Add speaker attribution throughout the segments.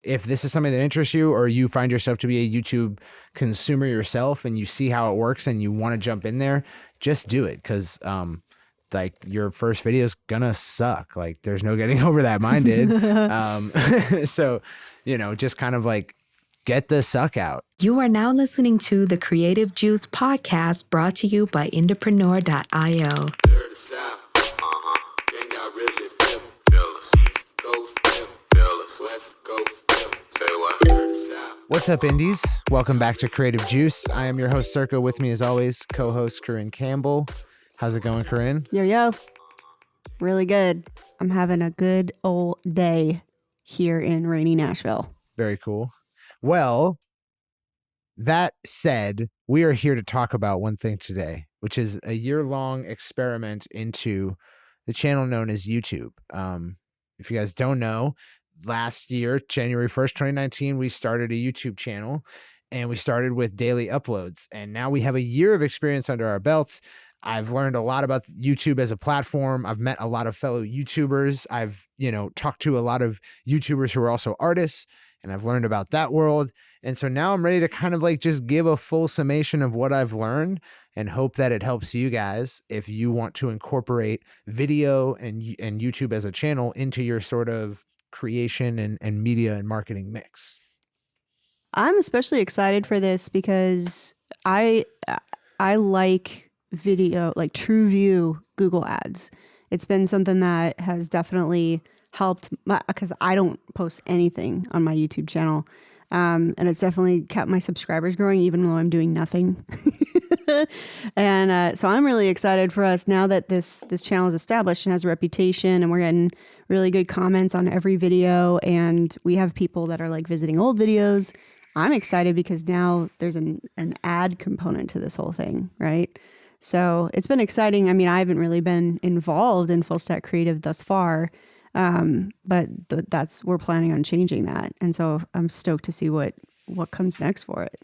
Speaker 1: if this is something that interests you, or you find yourself to be a YouTube consumer yourself and you see how it works and you want to jump in there, just do it. Cause, like your first video is gonna suck. Like there's no getting over that. Mine did. So, just kind of like get the suck out.
Speaker 2: You are now listening to the Creative Juice podcast, brought to you by Entrepreneur.io.
Speaker 1: What's up, indies? Welcome back to Creative Juice. I am your host, Circa. With me, as always, co-host Corrin Campbell. How's it going, Corrin?
Speaker 3: Yo. Really good. I'm having a good old day here in rainy Nashville.
Speaker 1: Very cool. Well, that said, we are here to talk about one thing today, which is a year-long experiment into the channel known as YouTube. If you guys don't know, last year, January 1st, 2019, we started a YouTube channel, and we started with daily uploads. And now we have a year of experience under our belts. I've learned a lot about YouTube as a platform. I've met a lot of fellow YouTubers. I've, talked to a lot of YouTubers who are also artists, and I've learned about that world. And so now I'm ready to kind of like just give a full summation of what I've learned and hope that it helps you guys if you want to incorporate video and YouTube as a channel into your sort of creation and media and marketing mix.
Speaker 3: I'm especially excited for this because I like video, like true view Google ads. It's been something that has definitely helped because I don't post anything on my YouTube channel. And it's definitely kept my subscribers growing, even though I'm doing nothing. And so I'm really excited for us now that this channel is established and has a reputation, and we're getting really good comments on every video, and we have people that are like visiting old videos. I'm excited because now there's an ad component to this whole thing, right? So it's been exciting. I mean, I haven't really been involved in Full Stack Creative thus far, but we're planning on changing that. And so I'm stoked to see what comes next for it.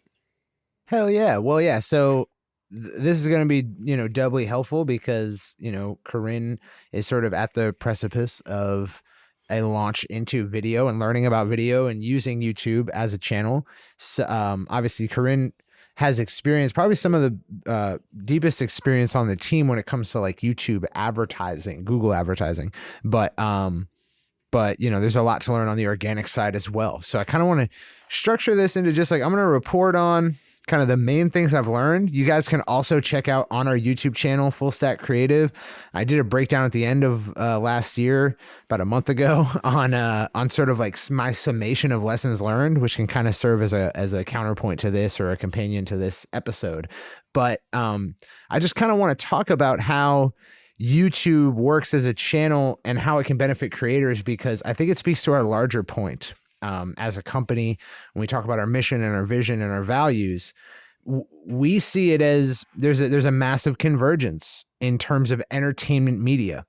Speaker 1: Hell yeah. Well, yeah. So this is going to be, doubly helpful because, Corrin is sort of at the precipice of a launch into video and learning about video and using YouTube as a channel. So, obviously Corrin has experience, probably some of the deepest experience on the team when it comes to like YouTube advertising, Google advertising. But there's a lot to learn on the organic side as well. So I kind of want to structure this into just like, I'm going to report on kind of the main things I've learned. You guys can also check out on our YouTube channel, Full Stack Creative. I did a breakdown at the end of last year, about a month ago, on sort of like my summation of lessons learned, which can kind of serve as a counterpoint to this or a companion to this episode. But I just kind of want to talk about how YouTube works as a channel and how it can benefit creators, because I think it speaks to our larger point. As a company, when we talk about our mission and our vision and our values, we see it as there's a massive convergence in terms of entertainment media.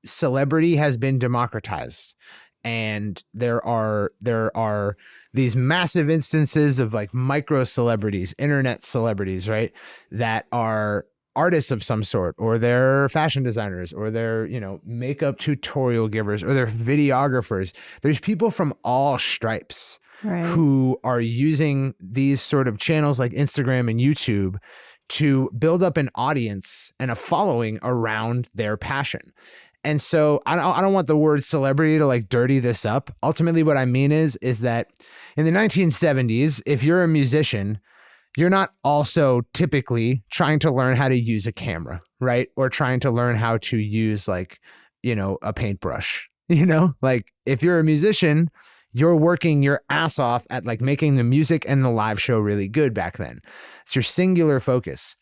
Speaker 1: Celebrity has been democratized, and there are these massive instances of like micro celebrities, internet celebrities, right? That are artists of some sort, or they're fashion designers, or they're, makeup tutorial givers, or they're videographers. There's people from all stripes, right, who are using these sort of channels like Instagram and YouTube to build up an audience and a following around their passion. And so I don't want the word celebrity to like dirty this up. Ultimately, what I mean is that in the 1970s, if you're a musician, you're not also typically trying to learn how to use a camera, right? Or trying to learn how to use like, a paintbrush, like if you're a musician, you're working your ass off at like making the music and the live show really good back then. It's your singular focus.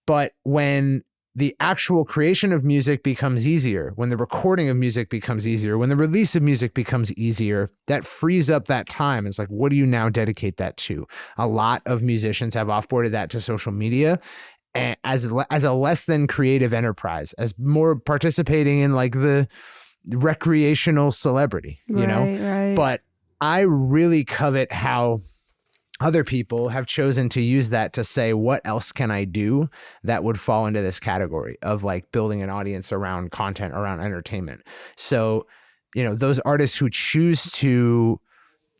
Speaker 1: But when the actual creation of music becomes easier, when the recording of music becomes easier, when the release of music becomes easier, that frees up that time. It's like, what do you now dedicate that to? A lot of musicians have offboarded that to social media as a less than creative enterprise, as more participating in like the recreational celebrity,
Speaker 3: Right.
Speaker 1: But I really covet how other people have chosen to use that to say, what else can I do that would fall into this category of like building an audience around content, around entertainment? So you know, those artists who choose to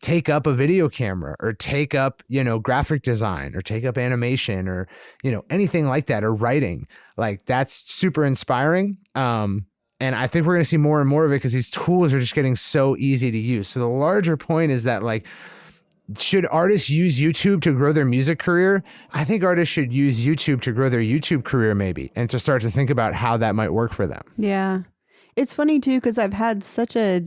Speaker 1: take up a video camera or take up, you know, graphic design or take up animation or, you know, anything like that, or writing, like that's super inspiring. And I think we're going to see more and more of it because these tools are just getting so easy to use. So the larger point is that, like, should artists use YouTube to grow their music career? I think artists should use YouTube to grow their YouTube career, maybe, and to start to think about how that might work for them.
Speaker 3: Yeah. It's funny too, because I've had such a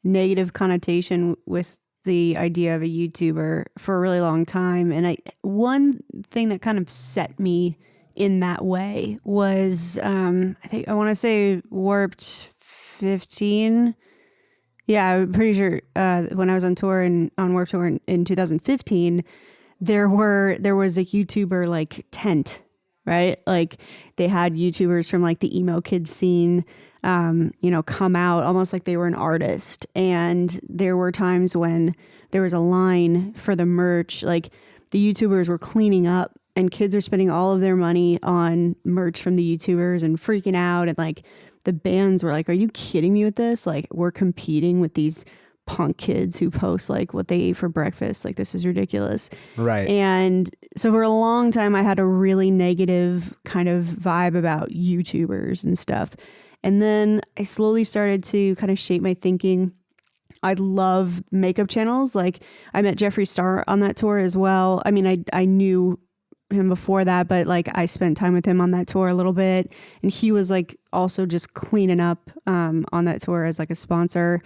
Speaker 3: negative connotation with the idea of a YouTuber for a really long time. And one thing that kind of set me in that way was, I want to say Warped 15. Yeah, I'm pretty sure when I was on tour on Warped Tour in 2015, there was a YouTuber like tent, right? Like they had YouTubers from like the emo kid scene, come out almost like they were an artist. And there were times when there was a line for the merch, like the YouTubers were cleaning up and kids were spending all of their money on merch from the YouTubers and freaking out. And like the bands were like, are you kidding me with this? Like, we're competing with these punk kids who post like what they ate for breakfast. Like, this is ridiculous.
Speaker 1: Right.
Speaker 3: And so for a long time, I had a really negative kind of vibe about YouTubers and stuff. And then I slowly started to kind of shape my thinking. I love makeup channels. Like, I met Jeffree Star on that tour as well. I mean, I knew him before that, but like I spent time with him on that tour a little bit, and he was like also just cleaning up on that tour as like a sponsor.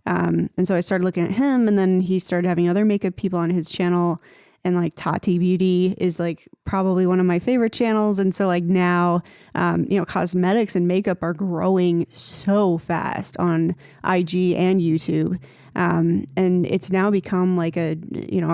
Speaker 3: And so I started looking at him, and then he started having other makeup people on his channel, and like Tati Beauty is like probably one of my favorite channels. And so like now, cosmetics and makeup are growing so fast on IG and YouTube. And it's now become like a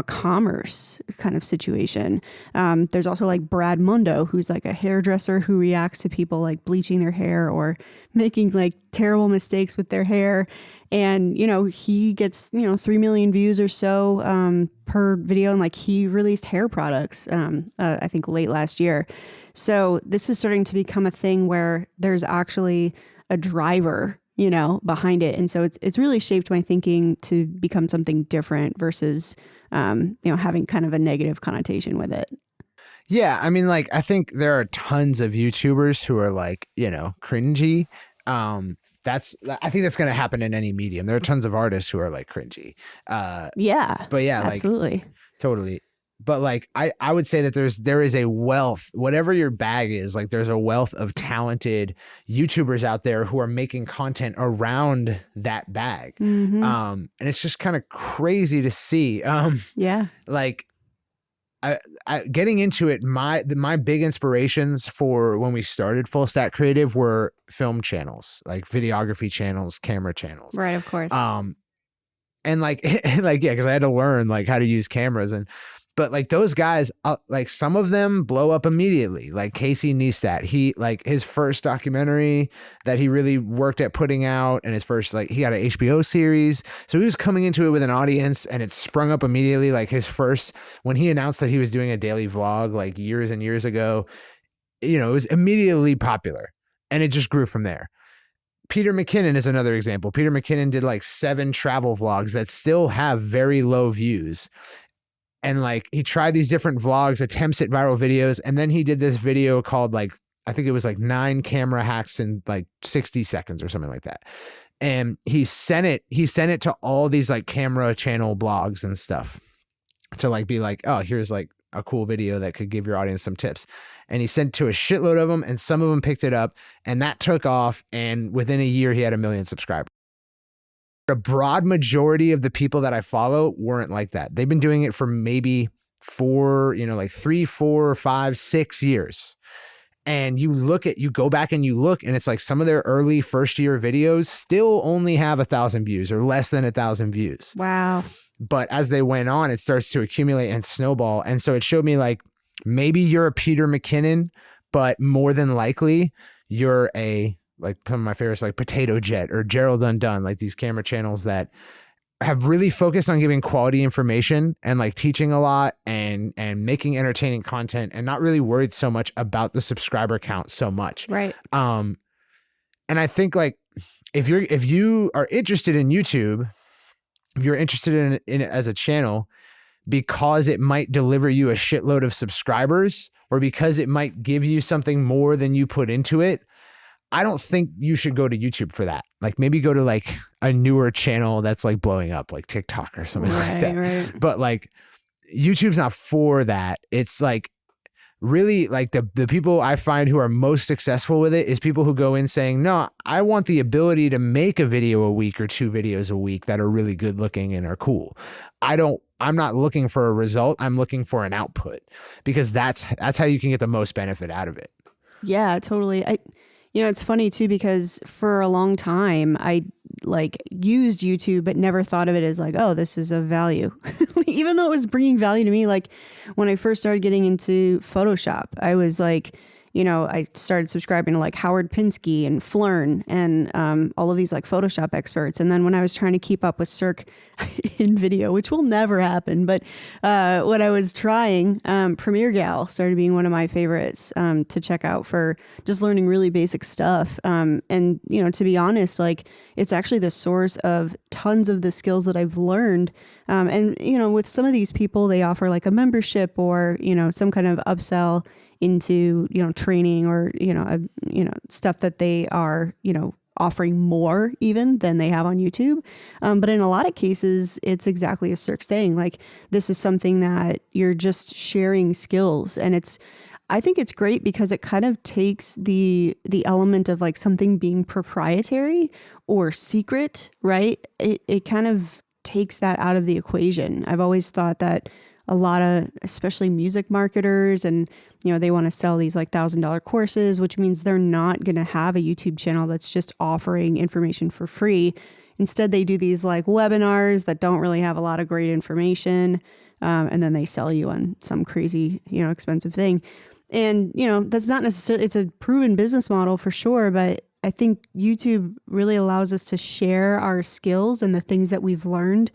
Speaker 3: commerce kind of situation. There's also like Brad Mundo, who's like a hairdresser who reacts to people like bleaching their hair or making like terrible mistakes with their hair. And, he gets, 3 million views or so, per video. And like he released hair products, I think late last year. So this is starting to become a thing where there's actually a driver behind it. And so it's really shaped my thinking to become something different versus, having kind of a negative connotation with it.
Speaker 1: Yeah. I mean, like, I think there are tons of YouTubers who are like, cringy. I think that's going to happen in any medium. There are tons of artists who are like cringy.
Speaker 3: Yeah.
Speaker 1: But yeah,
Speaker 3: absolutely.
Speaker 1: Like, totally. But like, I would say that there is a wealth, whatever your bag is, like there's a wealth of talented YouTubers out there who are making content around that bag.
Speaker 3: Mm-hmm.
Speaker 1: And it's just kind of crazy to see.
Speaker 3: Yeah.
Speaker 1: Like I getting into it, my big inspirations for when we started Full Stack Creative were film channels, like videography channels, camera channels.
Speaker 3: Right. Of course.
Speaker 1: And like, yeah, cause I had to learn like how to use cameras but like those guys, like some of them blow up immediately. Like Casey Neistat, he like his first documentary that he really worked at putting out, and his first, like, he got an HBO series. So he was coming into it with an audience, and it sprung up immediately. Like his first, when he announced that he was doing a daily vlog like years and years ago, it was immediately popular, and it just grew from there. Peter McKinnon is another example. Peter McKinnon did like 7 travel vlogs that still have very low views. And like he tried these different vlogs, attempts at viral videos. And then he did this video called like, I think it was like 9 camera hacks in like 60 seconds or something like that. And he sent it to all these like camera channel blogs and stuff to like be like, oh, here's like a cool video that could give your audience some tips. And he sent to a shitload of them, and some of them picked it up, and that took off. And within a year, he had 1 million subscribers. The broad majority of the people that I follow weren't like that. They've been doing it for maybe 3, 4, 5, 6 years. And you go back and you look, and it's like some of their early first year videos still only have 1,000 views or less than 1,000 views.
Speaker 3: Wow. But
Speaker 1: as they went on, it starts to accumulate and snowball. And so it showed me like, maybe you're a Peter McKinnon, but more than likely you're like some of my favorites, like Potato Jet or Gerald Undone, like these camera channels that have really focused on giving quality information and like teaching a lot and making entertaining content, and not really worried so much about the subscriber count so much.
Speaker 3: Right.
Speaker 1: And I think like, if you are interested in YouTube, if you're interested in it as a channel, because it might deliver you a shitload of subscribers, or because it might give you something more than you put into it, I don't think you should go to YouTube for that. Like maybe go to like a newer channel that's like blowing up, like TikTok or something like that.
Speaker 3: Right.
Speaker 1: But like YouTube's not for that. It's like really like the people I find who are most successful with it is people who go in saying, no, I want the ability to make a video a week or 2 videos a week that are really good looking and are cool. I'm not looking for a result. I'm looking for an output, because that's how you can get the most benefit out of it.
Speaker 3: Yeah, totally. It's funny too, because for a long time I like used YouTube, but never thought of it as like, oh, this is of value. Even though it was bringing value to me. Like when I first started getting into Photoshop, I was like, I started subscribing to like Howard Pinsky and Flern and all of these like Photoshop experts. And then when I was trying to keep up with Circa in video, which will never happen, but when I was trying, Premiere Gal started being one of my favorites to check out for just learning really basic stuff. And, to be honest, like it's actually the source of tons of the skills that I've learned. And, with some of these people, they offer like a membership or, some kind of upsell into, training or, stuff that they are, offering more even than they have on YouTube. But in a lot of cases, it's exactly as Cirque's saying, like this is something that you're just sharing skills. And I think it's great because it kind of takes the element of like something being proprietary or secret, right? It kind of takes that out of the equation. I've always thought that a lot of, especially music marketers, and they want to sell these like $1,000 courses, which means they're not going to have a YouTube channel that's just offering information for free. Instead, they do these like webinars that don't really have a lot of great information, and then they sell you on some crazy, expensive thing. And that's not necessarily, it's a proven business model for sure, but I think YouTube really allows us to share our skills and the things that we've learned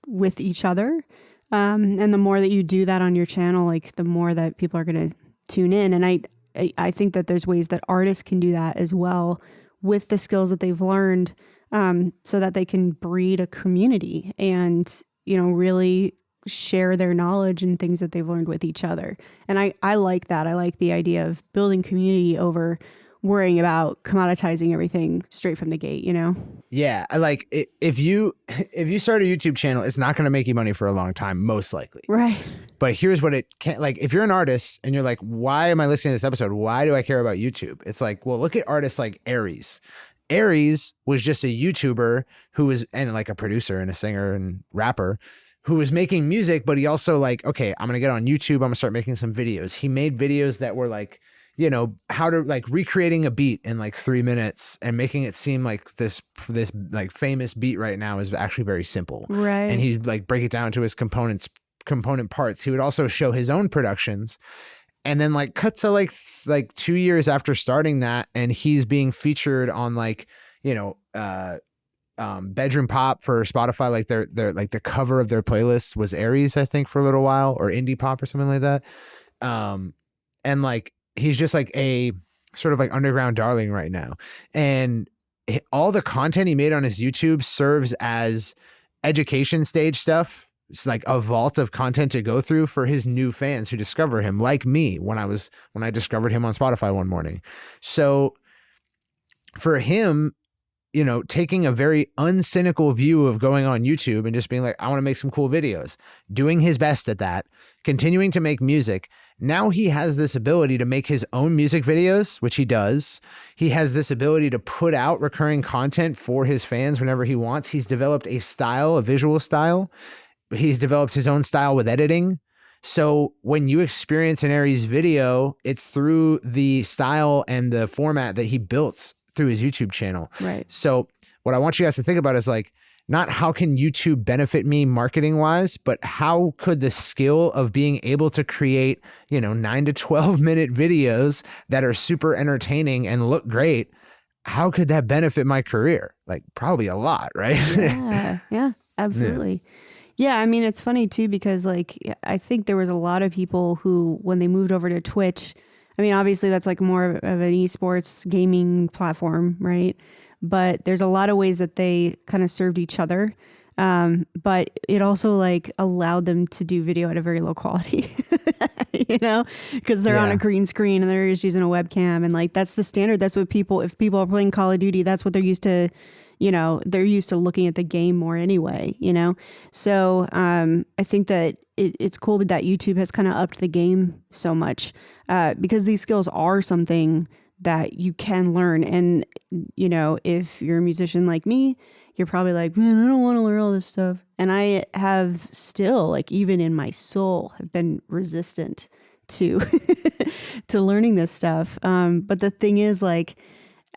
Speaker 3: with each other. And the more that you do that on your channel, like the more that people are going to tune in. And I think that there's ways that artists can do that as well with the skills that they've learned, so that they can breed a community and, really share their knowledge and things that they've learned with each other. And I like that. I like the idea of building community over worrying about commoditizing everything straight from the gate,
Speaker 1: Yeah. I like it. If you start a YouTube channel, it's not going to make you money for a long time, most likely.
Speaker 3: Right.
Speaker 1: But here's what it can, like, if you're an artist and you're like, why am I listening to this episode? Why do I care about YouTube? It's like, well, look at artists like Aries. Aries was just a YouTuber and like a producer and a singer and rapper who was making music, but he also like, okay, I'm going to get on YouTube. I'm going to start making some videos. He made videos that were like, how to like recreating a beat in like 3 minutes and making it seem like this like famous beat right now is actually very simple.
Speaker 3: Right.
Speaker 1: And he'd like break it down to his component parts. He would also show his own productions, and then like cut to like 2 years after starting that, and he's being featured on like, Bedroom Pop for Spotify. Like their like the cover of their playlist was Aries, I think, for a little while, or Indie Pop or something like that. And like, he's just like a sort of like underground darling right now. And all the content he made on his YouTube serves as education stage stuff. It's like a vault of content to go through for his new fans who discover him, like me when I discovered him on Spotify one morning. So for him, taking a very uncynical view of going on YouTube and just being like, I want to make some cool videos, doing his best at that, continuing to make music. Now he has this ability to make his own music videos, which he does. He has this ability to put out recurring content for his fans whenever he wants. He's developed a style, a visual style. He's developed his own style with editing. So when you experience an Aries video, it's through the style and the format that he built through his YouTube channel.
Speaker 3: Right.
Speaker 1: So what I want you guys to think about is like, not how can YouTube benefit me marketing wise, but how could the skill of being able to create, 9 to 12 minute videos that are super entertaining and look great, how could that benefit my career? Like probably a lot, right?
Speaker 3: Yeah, absolutely. Yeah. I mean, it's funny too, because like, I think there was a lot of people who, when they moved over to Twitch, I mean, obviously that's like more of an esports gaming platform, right? But there's a lot of ways that they kind of served each other. But it also like allowed them to do video at a very low quality, because they're on a green screen and they're just using a webcam, and like that's the standard. That's what if people are playing Call of Duty, that's what they're used to. They're used to looking at the game more anyway. So I think that it's cool that YouTube has kind of upped the game so much because these skills are something that you can learn. And, if you're a musician like me, you're probably like, man, I don't want to learn all this stuff. And I have still, like, even in my soul, have been resistant to to learning this stuff. But the thing is, like,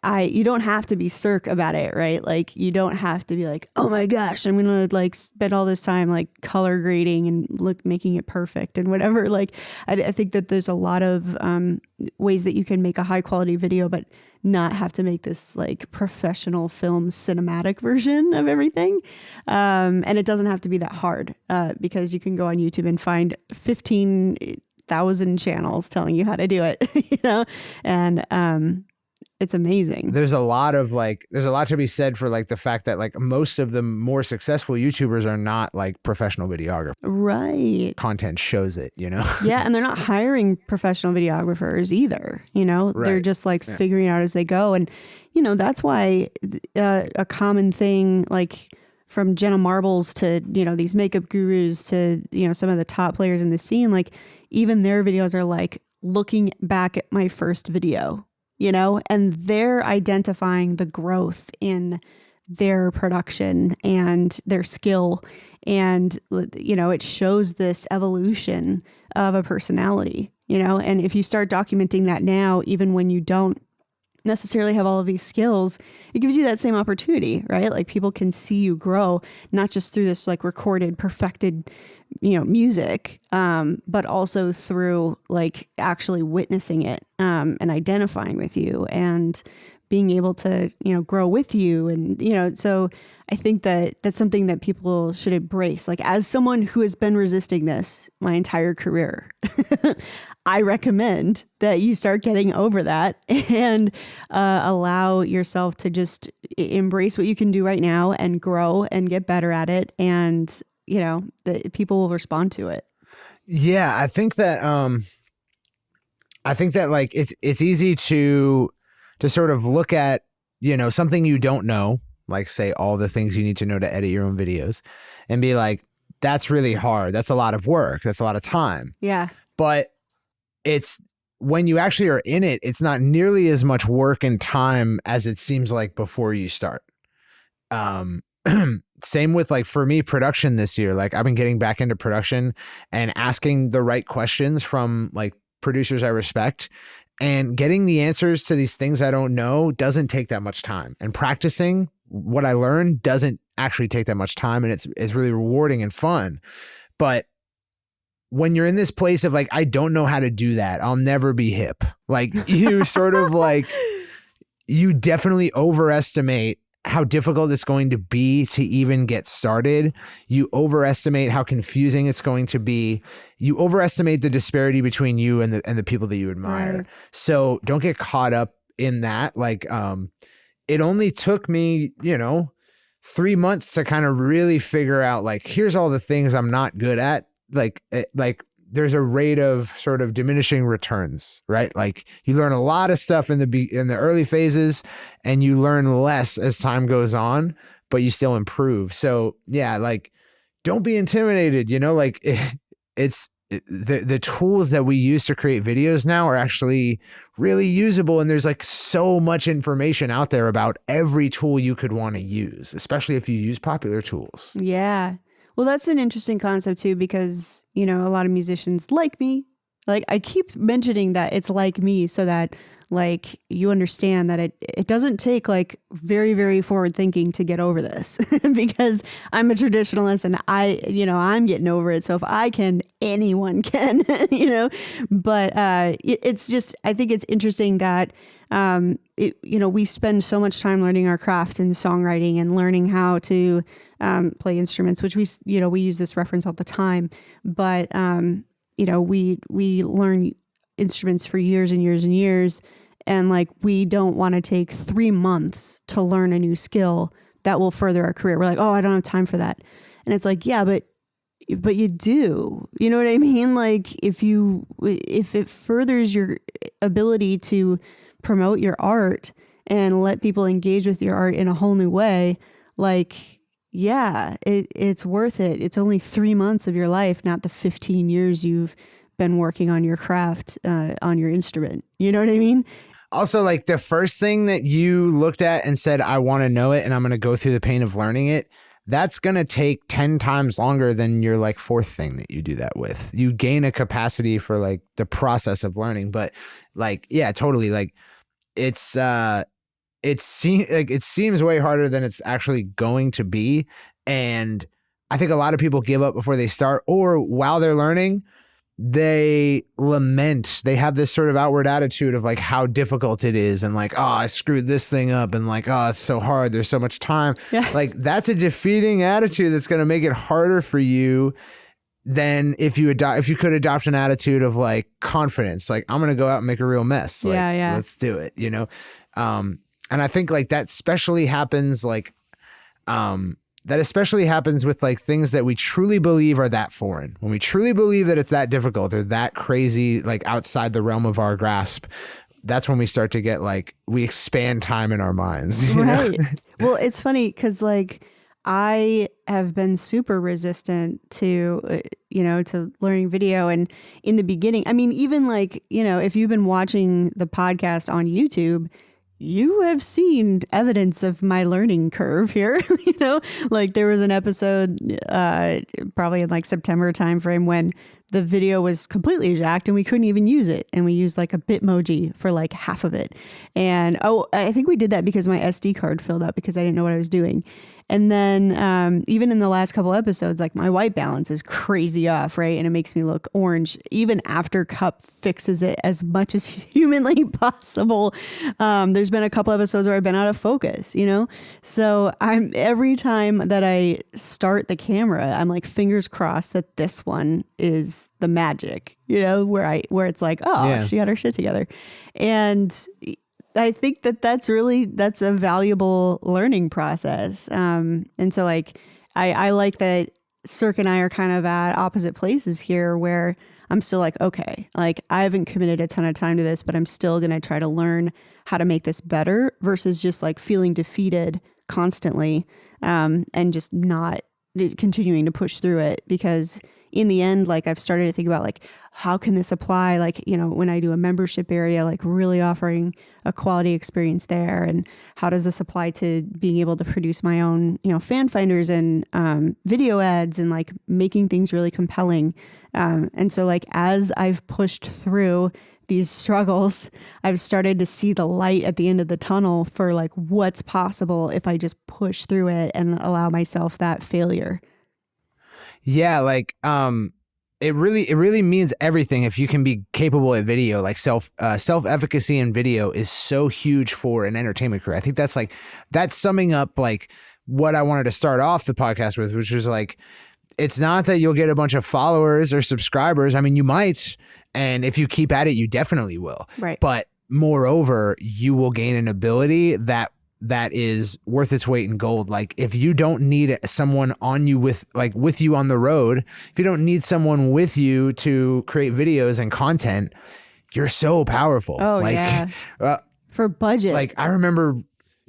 Speaker 3: you don't have to be Cirque about it, right? Like, you don't have to be like, oh my gosh, I'm going to like spend all this time like color grading and making it perfect and whatever. Like, I think that there's a lot of ways that you can make a high quality video, but not have to make this like professional film cinematic version of everything. And it doesn't have to be that hard because you can go on YouTube and find 15,000 channels telling you how to do it, and it's amazing.
Speaker 1: There's a lot to be said for like the fact that like most of the more successful YouTubers are not like professional videographers.
Speaker 3: Right.
Speaker 1: Content shows it,
Speaker 3: Yeah. And they're not hiring professional videographers either. Right. They're just like figuring out as they go. And, that's why a common thing, like from Jenna Marbles to, these makeup gurus to, some of the top players in the scene, like even their videos are like looking back at my first video. And they're identifying the growth in their production and their skill. And, it shows this evolution of a personality, and if you start documenting that now, even when you don't necessarily have all of these skills, it gives you that same opportunity, right? Like people can see you grow, not just through this like recorded, perfected, music, but also through like actually witnessing it, and identifying with you and being able to, grow with you. And, so I think that that's something that people should embrace. Like as someone who has been resisting this my entire career, I recommend that you start getting over that and allow yourself to just embrace what you can do right now and grow and get better at it. And, that people will respond to it.
Speaker 1: Yeah, I think that like it's easy to sort of look at, something you don't know, like say all the things you need to know to edit your own videos and be like, that's really hard. That's a lot of work. That's a lot of time.
Speaker 3: Yeah. But
Speaker 1: it's when you actually are in it, it's not nearly as much work and time as it seems like before you start. Same with like for me, production this year, like I've been getting back into production and asking the right questions from like producers I respect, and getting the answers to these things I don't know doesn't take that much time, and practicing what I learned doesn't actually take that much time, and it's really rewarding and fun. But when you're in this place of like, I don't know how to do that, I'll never be hip. Like you sort of like, you definitely overestimate how difficult it's going to be to even get started. You overestimate how confusing it's going to be. You overestimate the disparity between you and the people that you admire. Right. So don't get caught up in that. Like, it only took me, 3 months to kind of really figure out like, here's all the things I'm not good at. Like there's a rate of sort of diminishing returns, right? Like you learn a lot of stuff in the early phases and you learn less as time goes on, but you still improve. So yeah, like don't be intimidated, like the tools that we use to create videos now are actually really usable. And there's like so much information out there about every tool you could want to use, especially if you use popular tools.
Speaker 3: Yeah. Well, that's an interesting concept too, because, a lot of musicians like me, like I keep mentioning that it's like me so that like you understand that it doesn't take like very, very forward thinking to get over this because I'm a traditionalist and I'm getting over it. So if I can, anyone can, but it's just, I think it's interesting that we spend so much time learning our craft and songwriting and learning how to play instruments, which we use this reference all the time. But, we learn instruments for years and years and years. And like, we don't want to take 3 months to learn a new skill that will further our career. We're like, oh, I don't have time for that. And it's like, yeah, but you do, you know what I mean? Like if it furthers your ability to promote your art and let people engage with your art in a whole new way, like, yeah, it's worth it. It's only 3 months of your life, not the 15 years you've been working on your craft, on your instrument. You know what I mean?
Speaker 1: Also, like the first thing that you looked at and said, I want to know it and I'm going to go through the pain of learning it, that's going to take 10 times longer than your like fourth thing that you do that with. You gain a capacity for like the process of learning, but like, yeah, totally. Like it seems way harder than it's actually going to be. And I think a lot of people give up before they start, or while they're learning, they lament. They have this sort of outward attitude of like how difficult it is and like, oh, I screwed this thing up and like, oh, it's so hard. There's so much time. Yeah. Like that's a defeating attitude that's going to make it harder for you than if you could adopt an attitude of like confidence. Like I'm going to go out and make a real mess. Like,
Speaker 3: yeah.
Speaker 1: Let's do it, you know? And I think like that especially happens like, that especially happens with like things that we truly believe are that foreign. When we truly believe that it's that difficult or that crazy, like outside the realm of our grasp, that's when we start to get like, we expand time in our minds.
Speaker 3: Right. Well, it's funny because like I have been super resistant to, to learning video. And in the beginning, I mean, even like, if you've been watching the podcast on YouTube, you have seen evidence of my learning curve here. Like there was an episode probably in like September timeframe when the video was completely jacked and we couldn't even use it. And we used like a Bitmoji for like half of it. And I think we did that because my SD card filled up because I didn't know what I was doing. And then even in the last couple episodes, like my white balance is crazy off, right? And it makes me look orange even after Cup fixes it as much as humanly possible. There's been a couple episodes where I've been out of focus, So every time that I start the camera, I'm like fingers crossed that this one is the magic, where it's like, oh, yeah, she got her shit together. And I think that's a valuable learning process. And so like, I like that Circa and I are kind of at opposite places here where I'm still like, okay, like I haven't committed a ton of time to this, but I'm still going to try to learn how to make this better versus just like feeling defeated constantly, and just not continuing to push through it. Because in the end, like I've started to think about like, how can this apply? Like, when I do a membership area, like really offering a quality experience there. And how does this apply to being able to produce my own, fan finders and video ads and like making things really compelling. And so like, as I've pushed through these struggles, I've started to see the light at the end of the tunnel for like what's possible if I just push through it and allow myself that failure.
Speaker 1: Yeah, like it really means everything if you can be capable at video. Like self-efficacy in video is so huge for an entertainment career. I think that's summing up like what I wanted to start off the podcast with, which was like, it's not that you'll get a bunch of followers or subscribers. I mean, you might, and if you keep at it, you definitely will. Right. But moreover, you will gain an ability that is worth its weight in gold. Like if you don't need someone on you with you on the road, if you don't need someone with you to create videos and content, you're so powerful.
Speaker 3: Oh, like, yeah. For budget.
Speaker 1: Like I remember,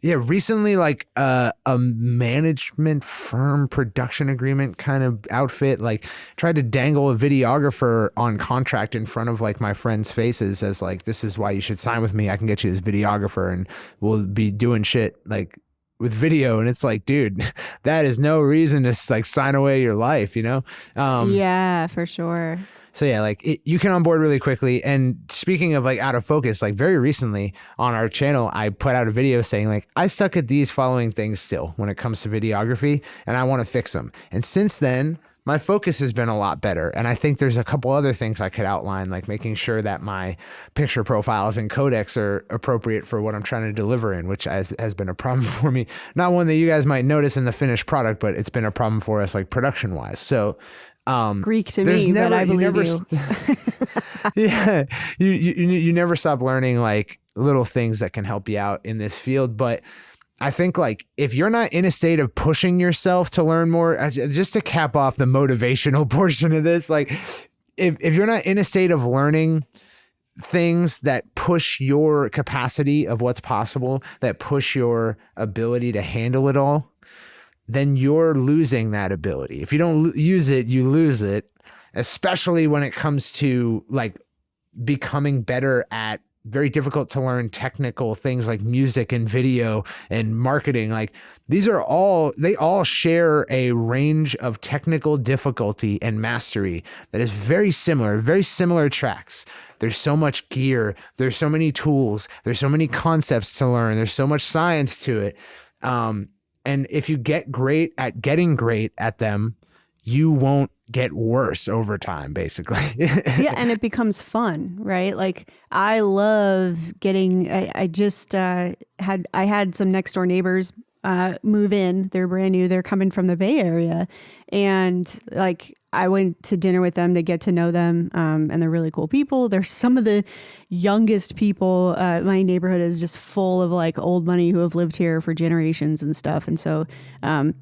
Speaker 1: recently, like a management firm production agreement kind of outfit, like tried to dangle a videographer on contract in front of like my friends' faces as like, this is why you should sign with me. I can get you this videographer and we'll be doing shit like with video. And it's like, dude, that is no reason to like sign away your life,
Speaker 3: Yeah, for sure.
Speaker 1: So yeah, like you can onboard really quickly. And speaking of like out of focus, like very recently on our channel, I put out a video saying like, I suck at these following things still when it comes to videography and I want to fix them. And since then, my focus has been a lot better. And I think there's a couple other things I could outline, like making sure that my picture profiles and codecs are appropriate for what I'm trying to deliver in, which has been a problem for me. Not one that you guys might notice in the finished product, but it's been a problem for us, like production wise. So
Speaker 3: Greek to me, but I believe you.
Speaker 1: Yeah, you never stop learning like little things that can help you out in this field. But I think like if you're not in a state of pushing yourself to learn more, just to cap off the motivational portion of this, like if you're not in a state of learning things that push your capacity of what's possible, that push your ability to handle it all, then you're losing that ability. If you don't use it, you lose it, especially when it comes to like becoming better at very difficult to learn technical things like music and video and marketing. Like they all share a range of technical difficulty and mastery that is very similar tracks. There's so much gear. There's so many tools. There's so many concepts to learn. There's so much science to it. And if you get great at getting great at them, you won't get worse over time, basically.
Speaker 3: Yeah, and it becomes fun, right? Like I love getting. I just had some next door neighbors move in. They're brand new. They're coming from the Bay Area, and like I went to dinner with them to get to know them, and they're really cool people. They're some of the youngest people. My neighborhood is just full of like old money who have lived here for generations and stuff. And so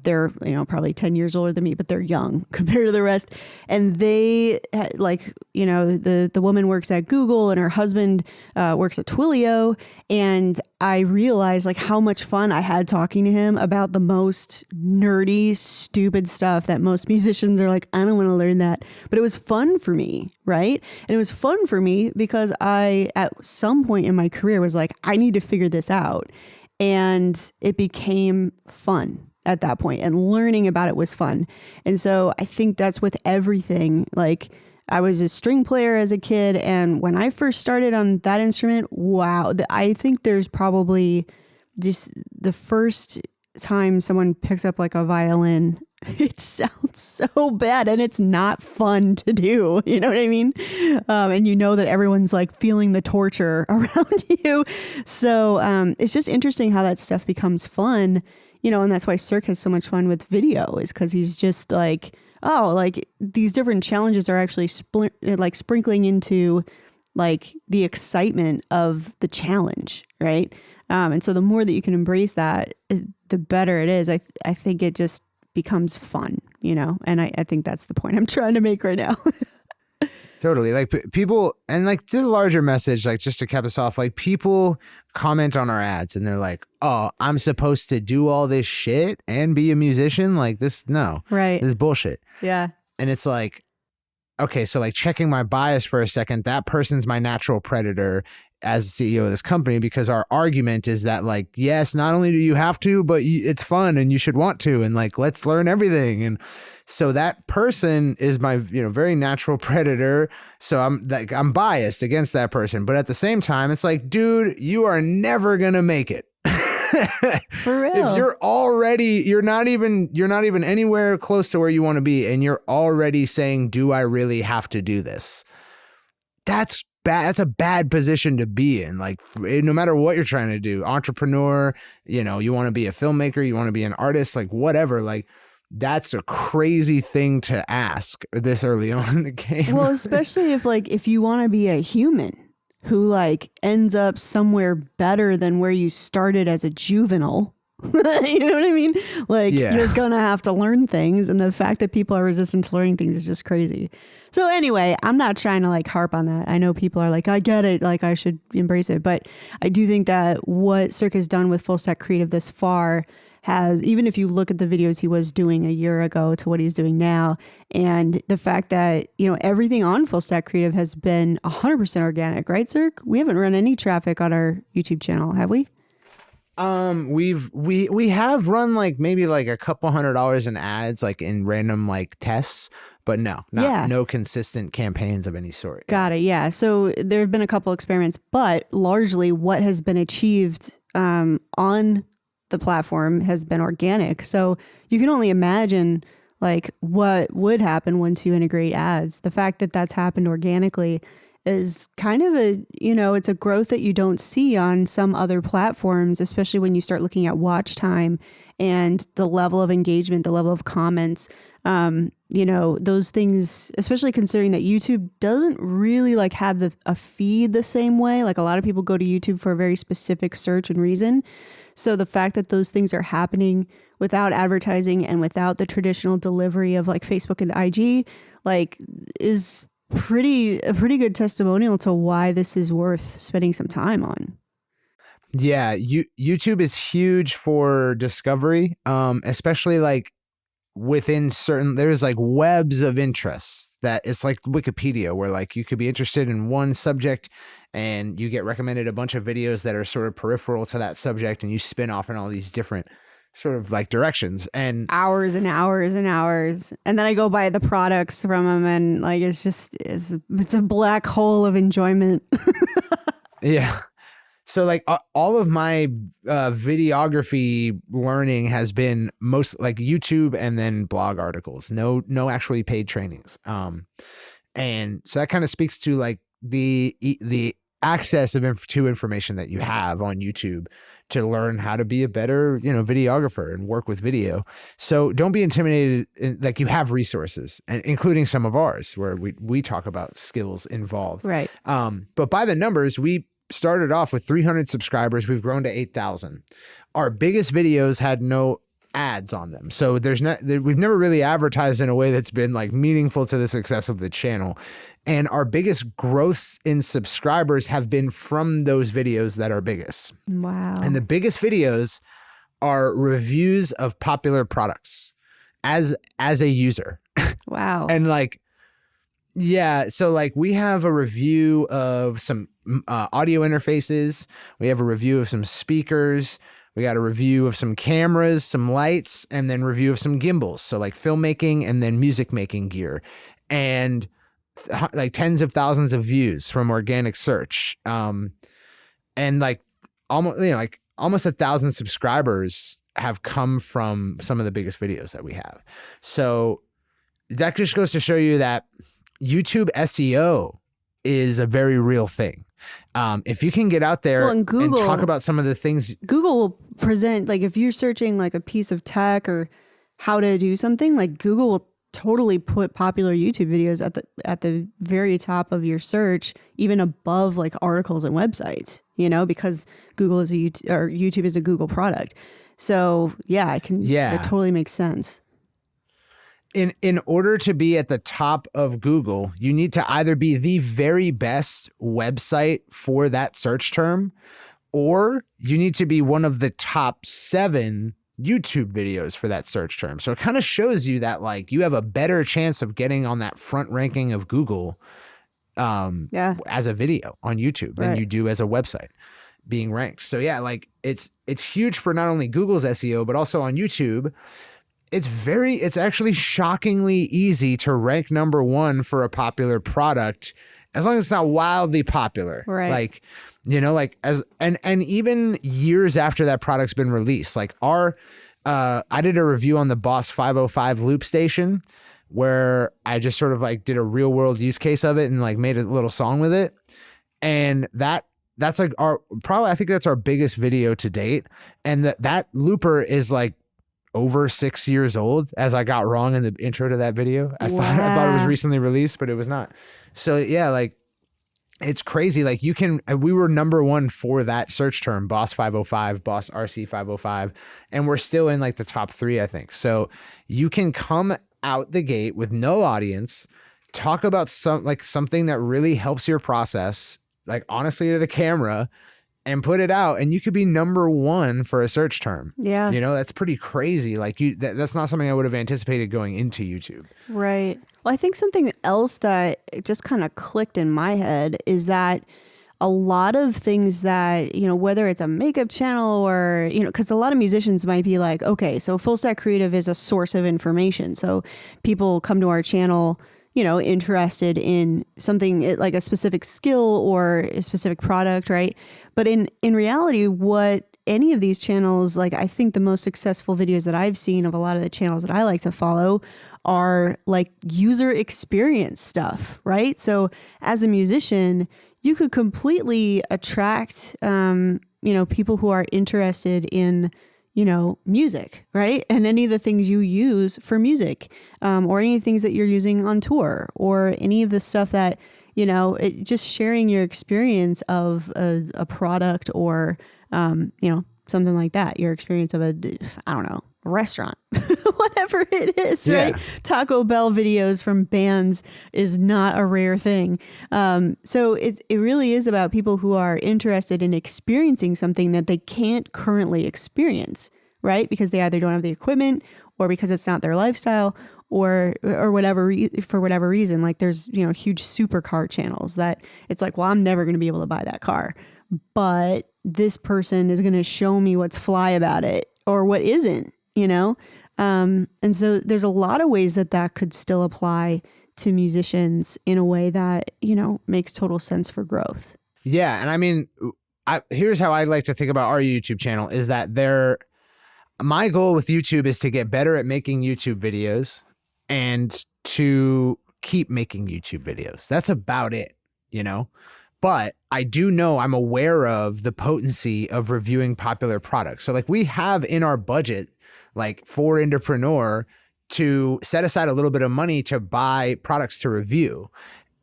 Speaker 3: they're probably 10 years older than me, but they're young compared to the rest. And they like the woman works at Google and her husband works at Twilio. And I realized like how much fun I had talking to him about the most nerdy, stupid stuff that most musicians are like, I don't want to learn that. But it was fun for me, right? And it was fun for me because I, at some point in my career, was like, I need to figure this out. And it became fun at that point, and learning about it was fun. And so I think that's with everything. Like I was a string player as a kid, and when I first started on that instrument, wow, I think there's probably just the first time someone picks up like a violin, it sounds so bad and it's not fun to do. You know what I mean? And you know that everyone's like feeling the torture around you. So it's just interesting how that stuff becomes fun, and that's why Cirque has so much fun with video, is because he's just like, oh, like these different challenges are actually sprinkling into like the excitement of the challenge, right? And so the more that you can embrace that, the better it is. I think it just becomes fun, and I think that's the point I'm trying to make right now.
Speaker 1: Totally. Like people, and like the larger message, like just to cap us off, like people comment on our ads and they're like, oh, I'm supposed to do all this shit and be a musician? Like this? No.
Speaker 3: Right.
Speaker 1: This is bullshit.
Speaker 3: Yeah.
Speaker 1: And it's like, okay, so like checking my bias for a second, that person's my natural predator as CEO of this company, because our argument is that like, yes, not only do you have to, but it's fun and you should want to, and like, let's learn everything. And so that person is my, very natural predator. So I'm biased against that person. But at the same time, it's like, dude, you are never going to make it.
Speaker 3: For real.
Speaker 1: If you're not even anywhere close to where you want to be, and you're already saying, do I really have to do this? That's bad. That's a bad position to be in. Like no matter what you're trying to do, entrepreneur, you want to be a filmmaker, you want to be an artist, like whatever, like that's a crazy thing to ask this early on in the game.
Speaker 3: Well, especially if you want to be a human who like ends up somewhere better than where you started as a juvenile. You know what I mean? Like You're gonna have to learn things, and the fact that people are resistant to learning things is just crazy. So anyway, I'm not trying to like harp on that. I know people are like, I get it, like I should embrace it, but I do think that what Cirque has done with Full Stack Creative this far has, even if you look at the videos he was doing a year ago to what he's doing now, and the fact that, everything on Full Stack Creative has been 100% organic, right, Cirque? We haven't run any traffic on our YouTube channel, have we?
Speaker 1: We have run like maybe like a couple $100 in ads, like in random like tests, but no consistent campaigns of any sort.
Speaker 3: Got it. Yeah. So there have been a couple experiments, but largely what has been achieved on the platform has been organic. So you can only imagine like what would happen once you integrate ads. The fact that that's happened organically is kind of a, it's a growth that you don't see on some other platforms, especially when you start looking at watch time and the level of engagement, the level of comments, those things, especially considering that YouTube doesn't really like have a feed the same way. Like a lot of people go to YouTube for a very specific search and reason. So the fact that those things are happening without advertising and without the traditional delivery of like Facebook and IG, like is a pretty good testimonial to why this is worth spending some time on.
Speaker 1: Yeah, YouTube is huge for discovery, especially like within there's like webs of interests that it's like Wikipedia, where like you could be interested in one subject and you get recommended a bunch of videos that are sort of peripheral to that subject, and you spin off in all these different sort of like directions and
Speaker 3: hours and hours and hours. And then I go buy the products from them, and like it's a black hole of enjoyment.
Speaker 1: Yeah. So like all of my videography learning has been most like YouTube and then blog articles, no actually paid trainings. And so that kind of speaks to like the access to information that you have on YouTube to learn how to be a better, videographer and work with video. So don't be intimidated. Like you have resources, and including some of ours where we talk about skills involved.
Speaker 3: Right.
Speaker 1: But by the numbers, we started off with 300 subscribers. We've grown to 8,000. Our biggest videos had no ads on them. So we've never really advertised in a way that's been like meaningful to the success of the channel. And our biggest growths in subscribers have been from those videos that are biggest.
Speaker 3: Wow.
Speaker 1: And the biggest videos are reviews of popular products as a user.
Speaker 3: Wow.
Speaker 1: And like, yeah, so like we have a review of some audio interfaces. We have a review of some speakers. We got a review of some cameras, some lights, and then review of some gimbals. So like filmmaking and then music making gear, and like tens of thousands of views from organic search. And like almost 1,000 subscribers have come from some of the biggest videos that we have. So that just goes to show you that YouTube SEO is a very real thing. If you can get out there and talk about some of the things.
Speaker 3: Google will present, like if you're searching like a piece of tech or how to do something, like Google will totally put popular YouTube videos at the very top of your search, even above like articles and websites, because Google is YouTube is a Google product. So yeah, it totally makes sense.
Speaker 1: In order to be at the top of Google, you need to either be the very best website for that search term, or you need to be one of the top 7 YouTube videos for that search term. So it kind of shows you that like you have a better chance of getting on that front ranking of Google as a video on YouTube than you do as a website being ranked. So yeah, like it's huge for not only Google's SEO, but also on YouTube. It's actually shockingly easy to rank number 1 for a popular product, as long as it's not wildly popular.
Speaker 3: Right.
Speaker 1: Like, and even years after that product's been released, like I did a review on the Boss 505 loop station, where I just sort of like did a real world use case of it and like made a little song with it. And that's like I think that's our biggest video to date. And that looper is like over 6 years old, as I got wrong in the intro to that video. I thought it was recently released, but it was not. So yeah, like it's crazy. Like we were number 1 for that search term, Boss 505, Boss RC 505, and we're still in like the top 3, I think. So you can come out the gate with no audience, talk about something that really helps your process, like honestly to the camera, and put it out, and you could be number 1 for a search term.
Speaker 3: Yeah.
Speaker 1: That's pretty crazy. Like that's not something I would have anticipated going into YouTube.
Speaker 3: Right. Well, I think something else that just kind of clicked in my head is that a lot of things that, whether it's a makeup channel or, because a lot of musicians might be like, okay, so Full Stack Creative is a source of information. So people come to our channel, interested in something like a specific skill or a specific product, right? But in reality, what any of these channels, like I think the most successful videos that I've seen of a lot of the channels that I like to follow are like user experience stuff, right? So as a musician, you could completely attract, people who are interested in, music, right? And any of the things you use for music, or any things that you're using on tour, or any of the stuff that, just sharing your experience of a product or, something like that, your experience of a restaurant, whatever it is, right? Taco Bell videos from bands is not a rare thing. So it really is about people who are interested in experiencing something that they can't currently experience, right? Because they either don't have the equipment, or because it's not their lifestyle, or whatever, for whatever reason. Like there's, huge supercar channels that it's like, well, I'm never going to be able to buy that car, but this person is going to show me what's fly about it or what isn't, and so there's a lot of ways that could still apply to musicians in a way that, makes total sense for growth.
Speaker 1: Yeah. And I mean, here's how I like to think about our YouTube channel is that my goal with YouTube is to get better at making YouTube videos and to keep making YouTube videos. That's about it, But I do know I'm aware of the potency of reviewing popular products. So like we have in our budget, like for Indepreneur, to set aside a little bit of money to buy products to review.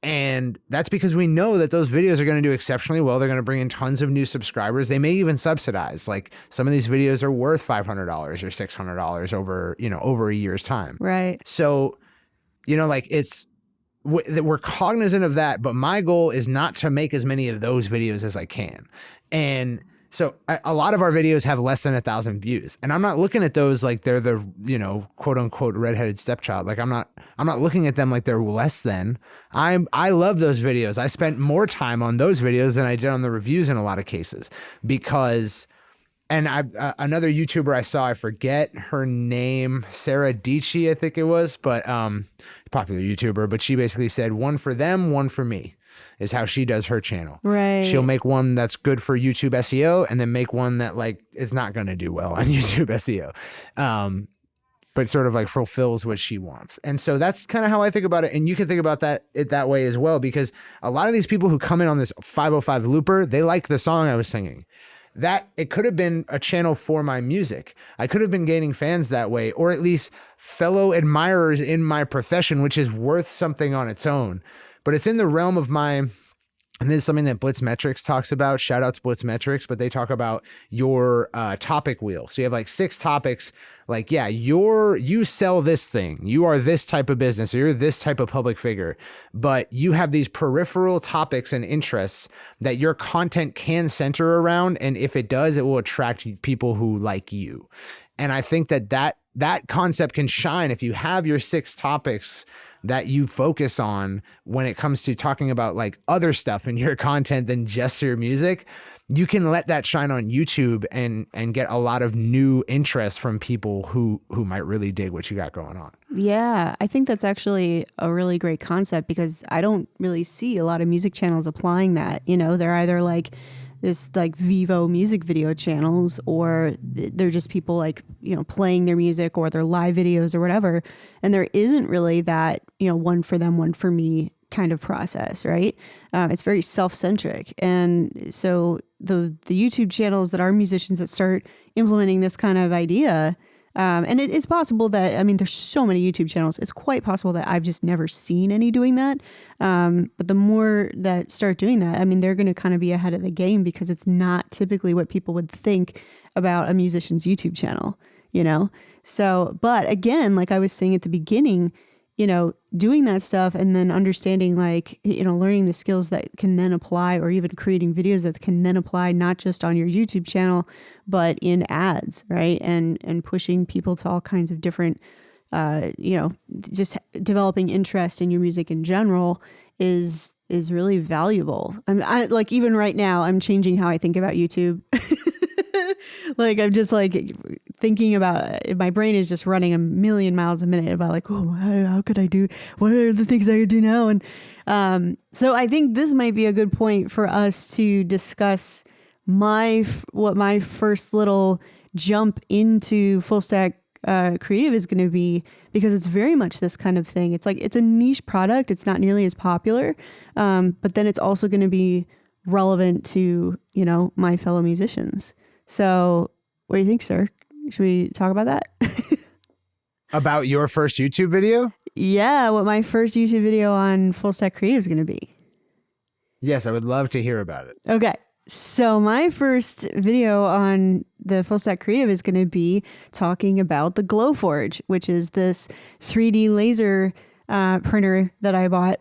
Speaker 1: And that's because we know that those videos are going to do exceptionally well. They're going to bring in tons of new subscribers. They may even subsidize. Like some of these videos are worth $500 or $600 over a year's time.
Speaker 3: Right.
Speaker 1: So, we're cognizant of that, but my goal is not to make as many of those videos as I can. And so a lot of our videos have less than 1,000 views, and I'm not looking at those like they're the, quote unquote redheaded stepchild. Like I'm not looking at them like they're less than. I love those videos. I spent more time on those videos than I did on the reviews in a lot of cases because, and another YouTuber I saw, I forget her name, Sarah Dici, I think it was, but popular YouTuber, but she basically said one for them, one for me is how she does her channel.
Speaker 3: Right.
Speaker 1: She'll make one that's good for YouTube SEO and then make one that like is not going to do well on YouTube SEO. But sort of like fulfills what she wants. And so that's kind of how I think about it. And you can think about it that way as well, because a lot of these people who come in on this 505 looper, they like the song I was singing. That it could have been a channel for my music. I could have been gaining fans that way, or at least fellow admirers in my profession, which is worth something on its own. But it's in the realm of and this is something that Blitz Metrics talks about. Shout out to Blitz Metrics, but they talk about your topic wheel. So you have like 6 topics. Like, yeah, you sell this thing. You are this type of business, or you're this type of public figure, but you have these peripheral topics and interests that your content can center around. And if it does, it will attract people who like you. And I think that concept can shine if you have your 6 topics that you focus on when it comes to talking about like other stuff in your content than just your music. You can let that shine on YouTube and get a lot of new interest from people who might really dig what you got going on.
Speaker 3: Yeah, I think that's actually a really great concept because I don't really see a lot of music channels applying that. They're either like this like Vivo music video channels, or they're just people like, playing their music or their live videos or whatever. And there isn't really that, one for them, one for me kind of process, right? It's very self-centric. And so the YouTube channels that are musicians that start implementing this kind of idea, and it's possible that, there's so many YouTube channels. It's quite possible that I've just never seen any doing that. But the more that start doing that, they're going to kind of be ahead of the game because it's not typically what people would think about a musician's YouTube channel, So, but again, like I was saying at the beginning, doing that stuff and then understanding like, learning the skills that can then apply, or even creating videos that can then apply not just on your YouTube channel, but in ads, right? And pushing people to all kinds of different, just developing interest in your music in general is really valuable. Like even right now, I'm changing how I think about YouTube. Like I'm just like thinking about, my brain is just running a million miles a minute about like, oh, how could I do? What are the things I could do now? And so I think this might be a good point for us to discuss what my first little jump into full stack creative is going to be, because it's very much this kind of thing. It's like, it's a niche product. It's not nearly as popular. But then it's also going to be relevant to, my fellow musicians. So what do you think, sir? Should we talk about that?
Speaker 1: About your first YouTube video?
Speaker 3: Yeah. What my first YouTube video on full stack creative is going to be.
Speaker 1: Yes, I would love to hear about it.
Speaker 3: Okay. So my first video on the full stack creative is going to be talking about the Glowforge, which is this 3D laser printer that I bought.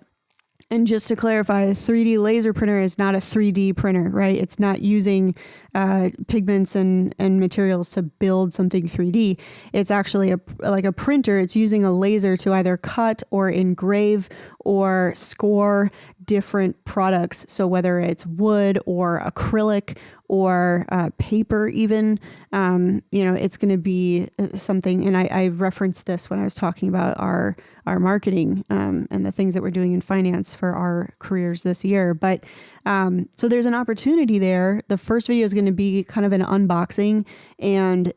Speaker 3: And just to clarify, a 3D laser printer is not a 3D printer, right? It's not using pigments and materials to build something 3D. It's actually like a printer. It's using a laser to either cut or engrave or score different products. So whether it's wood or acrylic or paper even, it's going to be something. And I referenced this when I was talking about our marketing and the things that we're doing in finance for our careers this year. But so there's an opportunity there. The first video is going to be kind of an unboxing and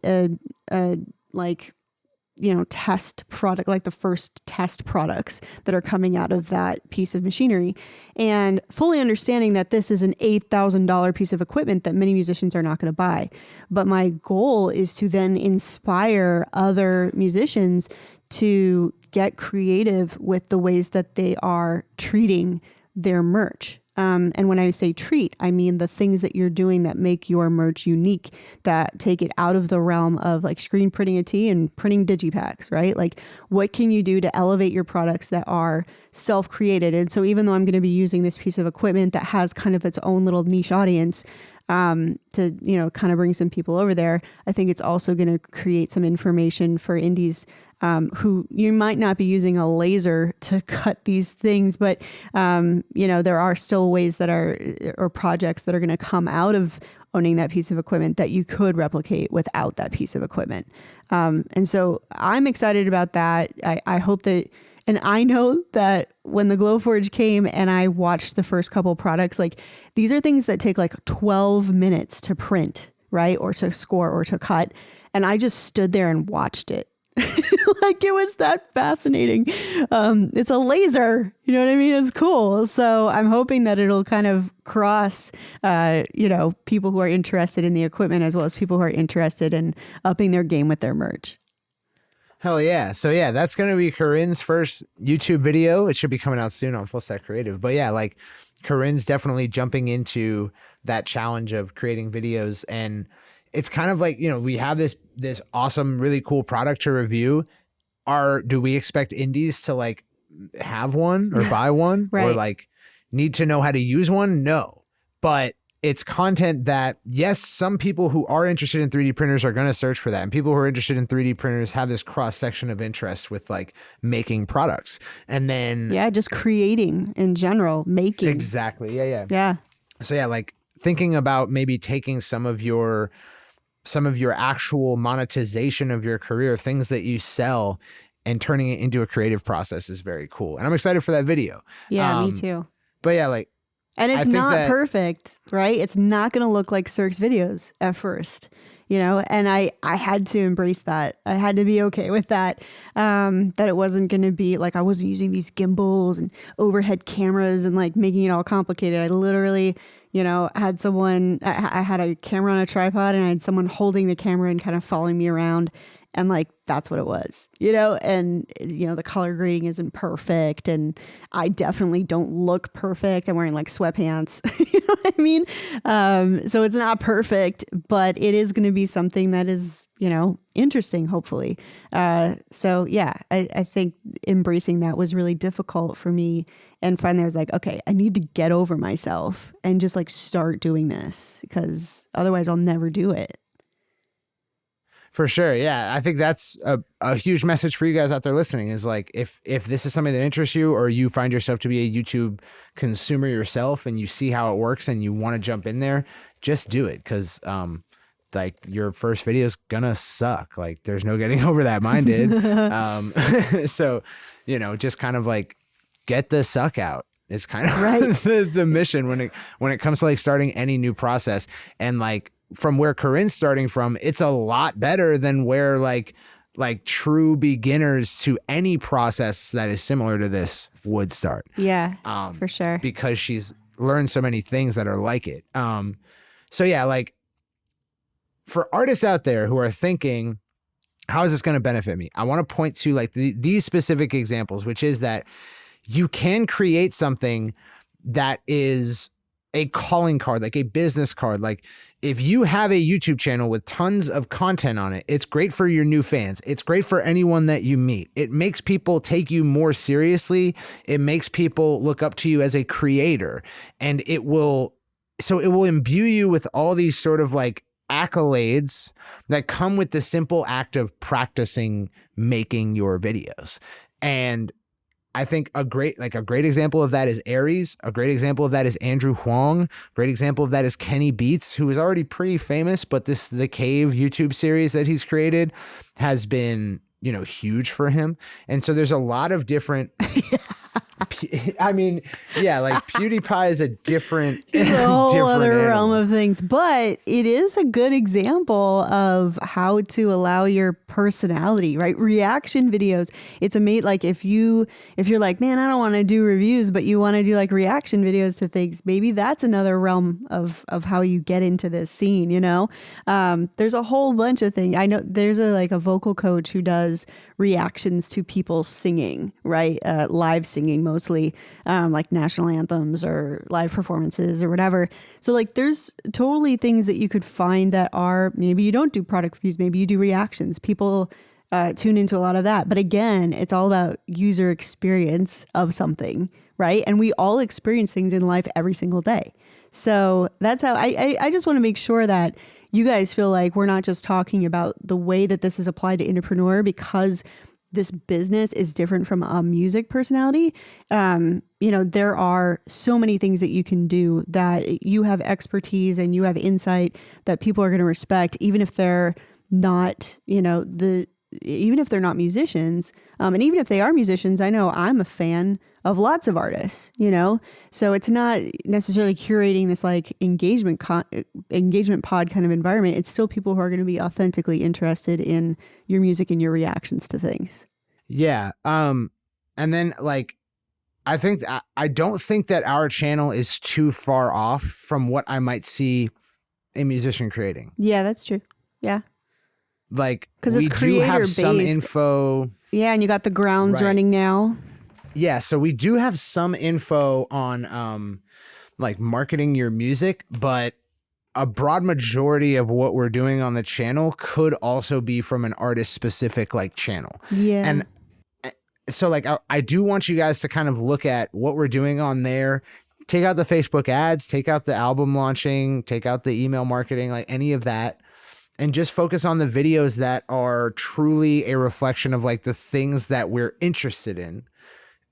Speaker 3: test product, like the first test products that are coming out of that piece of machinery, and fully understanding that this is an $8,000 piece of equipment that many musicians are not going to buy. But my goal is to then inspire other musicians to get creative with the ways that they are treating their merch. And when I say treat, I mean the things that you're doing that make your merch unique, that take it out of the realm of like screen printing a tee and printing digipacks, right? Like, what can you do to elevate your products that are self-created? And so even though I'm going to be using this piece of equipment that has kind of its own little niche audience, to, kind of bring some people over there, I think it's also going to create some information for indies who you might not be using a laser to cut these things, but, there are still ways that or projects that are going to come out of owning that piece of equipment that you could replicate without that piece of equipment. And so I'm excited about that. I hope that, and I know that when the Glowforge came and I watched the first couple products, like, these are things that take like 12 minutes to print, right? Or to score or to cut. And I just stood there and watched it. Like, it was that fascinating. It's a laser, you know what I mean? It's cool. So I'm hoping that it'll kind of cross, people who are interested in the equipment as well as people who are interested in upping their game with their merch.
Speaker 1: Hell yeah. So yeah, that's going to be Corrin's first YouTube video. It should be coming out soon on Full Stack Creative. But yeah, like, Corrin's definitely jumping into that challenge of creating videos. And it's kind of like, we have this awesome, really cool product to review. Do we expect indies to like have one or buy one
Speaker 3: right.
Speaker 1: or like need to know how to use one? No, but it's content that, yes, some people who are interested in 3D printers are going to search for that. And people who are interested in 3D printers have this cross section of interest with like making products. And then,
Speaker 3: yeah, just creating in general, making.
Speaker 1: Exactly. Yeah. So yeah, like thinking about maybe taking some of your actual monetization of your career, things that you sell, and turning it into a creative process is very cool. And I'm excited for that video.
Speaker 3: Yeah, me too.
Speaker 1: But yeah, like,
Speaker 3: and it's not perfect, right? It's not going to look like Cirque's videos at first, and I had to embrace that. I had to be okay with that, that it wasn't going to be like, I wasn't using these gimbals and overhead cameras and like making it all complicated. I literally, had someone, I had a camera on a tripod and I had someone holding the camera and kind of following me around. And like, that's what it was, and, the color grading isn't perfect. And I definitely don't look perfect. I'm wearing like sweatpants, you know what I mean? So it's not perfect, but it is going to be something that is, interesting, hopefully. So yeah, I think embracing that was really difficult for me. And finally I was like, okay, I need to get over myself and just like start doing this, because otherwise I'll never do it.
Speaker 1: For sure. Yeah. I think that's a huge message for you guys out there listening, is like, if this is something that interests you, or you find yourself to be a YouTube consumer yourself and you see how it works and you want to jump in there, just do it. Cause, like, your first video is gonna suck. Like, there's no getting over that. Mine did. So, just kind of like get the suck out. is kind of
Speaker 3: Right.
Speaker 1: the mission when it comes to like starting any new process. And like from where Corrin's starting from, it's a lot better than where like true beginners to any process that is similar to this would start.
Speaker 3: Yeah, for sure.
Speaker 1: Because she's learned so many things that are like it. So yeah, like for artists out there who are thinking, how is this going to benefit me? I want to point to like these specific examples, which is that you can create something that is a calling card, like a business card. Like if you have a YouTube channel with tons of content on it, it's great for your new fans. It's great for anyone that you meet. It makes people take you more seriously. It makes people look up to you as a creator, and it will imbue you with all these sort of like accolades that come with the simple act of practicing making your videos. And I think a great example of that is Aries. A great example of that is Andrew Huang. Great example of that is Kenny Beats, who is already pretty famous, but The Cave YouTube series that he's created has been, huge for him. And so there's a lot of different I mean, yeah, like PewDiePie is a different,
Speaker 3: it's a whole
Speaker 1: different
Speaker 3: other
Speaker 1: animal.
Speaker 3: realm of things, but it is a good example of how to allow your personality, right? Reaction videos. It's amazing. Like if you're like, man, I don't want to do reviews, but you want to do like reaction videos to things, maybe that's another realm of how you get into this scene, There's a whole bunch of things. I know there's a vocal coach who does reactions to people singing, right? Live singing mostly, like national anthems or live performances or whatever. So like there's totally things that you could find that are, maybe you don't do product reviews, maybe you do reactions. People tune into a lot of that. But again, it's all about user experience of something, right? And we all experience things in life every single day. So that's how I just want to make sure that you guys feel like we're not just talking about the way that this is applied to Indepreneur, because this business is different from a music personality. There are so many things that you can do that you have expertise and you have insight that people are going to respect, even if they're not, even if they're not musicians. And even if they are musicians, I know I'm a fan of lots of artists, so it's not necessarily curating this like engagement pod kind of environment. It's still people who are going to be authentically interested in your music and your reactions to things.
Speaker 1: Yeah. And then like, I don't think that our channel is too far off from what I might see a musician creating.
Speaker 3: Yeah, that's true. Yeah.
Speaker 1: Like,
Speaker 3: because
Speaker 1: we
Speaker 3: it's
Speaker 1: do have
Speaker 3: creator-based.
Speaker 1: some info.
Speaker 3: Yeah, and you got the grounds running now.
Speaker 1: Yeah, so we do have some info on like marketing your music, but a broad majority of what we're doing on the channel could also be from an artist specific like channel.
Speaker 3: Yeah.
Speaker 1: And so like I do want you guys to kind of look at what we're doing on there. Take out the Facebook ads, take out the album launching, take out the email marketing, like any of that. And just focus on the videos that are truly a reflection of like the things that we're interested in.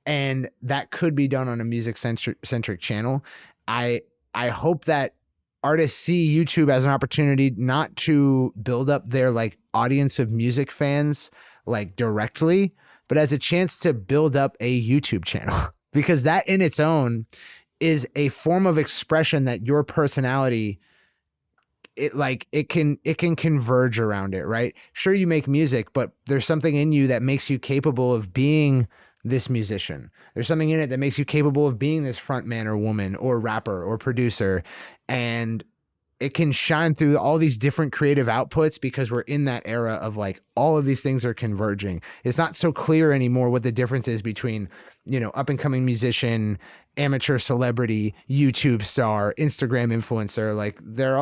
Speaker 1: And that could be done on a music centric channel. I hope that artists see YouTube as an opportunity not to build up their like audience of music fans like directly, but as a chance to build up a YouTube channel, because that in its own is a form of expression that your personality it can converge around it, right? Sure, you make music, but there's something in you that makes you capable of being this musician. There's something in it that makes you capable of being this front man or woman or rapper or producer. And it can shine through all these different creative outputs because we're in that era of like all of these things are converging. It's not so clear anymore what the difference is between, up and coming musician, amateur celebrity, YouTube star, Instagram influencer. Like they're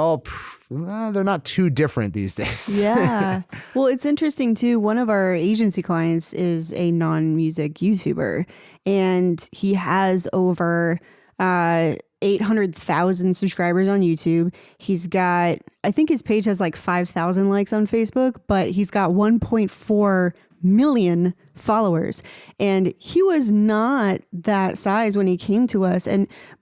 Speaker 1: not too different these days.
Speaker 3: Yeah. Well, it's interesting too. One of our agency clients is a non-music YouTuber, and he has over 800,000 subscribers on YouTube. He's got, I think his page has like 5,000 likes on Facebook, but he's got 1.4 million followers. And he was not that size when he came to us.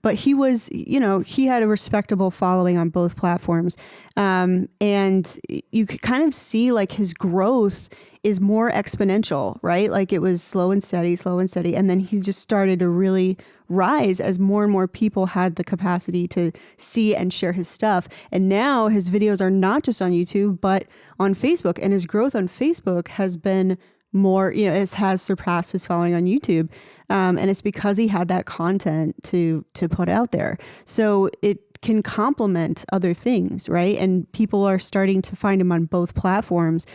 Speaker 3: But he was, he had a respectable following on both platforms. And you could kind of see like his growth is more exponential, right? Like it was slow and steady. And then he just started to really rise as more and more people had the capacity to see and share his stuff. And now his videos are not just on YouTube, but on Facebook. And his growth on Facebook has been more, it has surpassed his following on YouTube. And it's because he had that content to put out there. So it can complement other things, right? And people are starting to find him on both platforms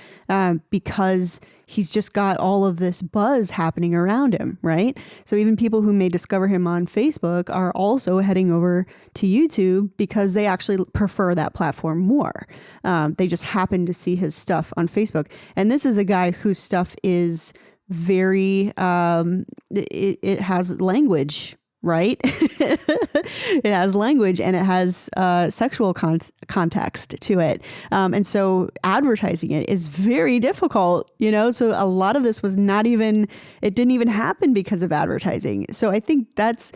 Speaker 3: because he's just got all of this buzz happening around him, right? So even people who may discover him on Facebook are also heading over to YouTube because they actually prefer that platform more. They just happen to see his stuff on Facebook. And this is a guy whose stuff is very, it has language, right? It has language and it has sexual context to it. And so advertising it is very difficult, so a lot of this was it didn't even happen because of advertising. So I think that's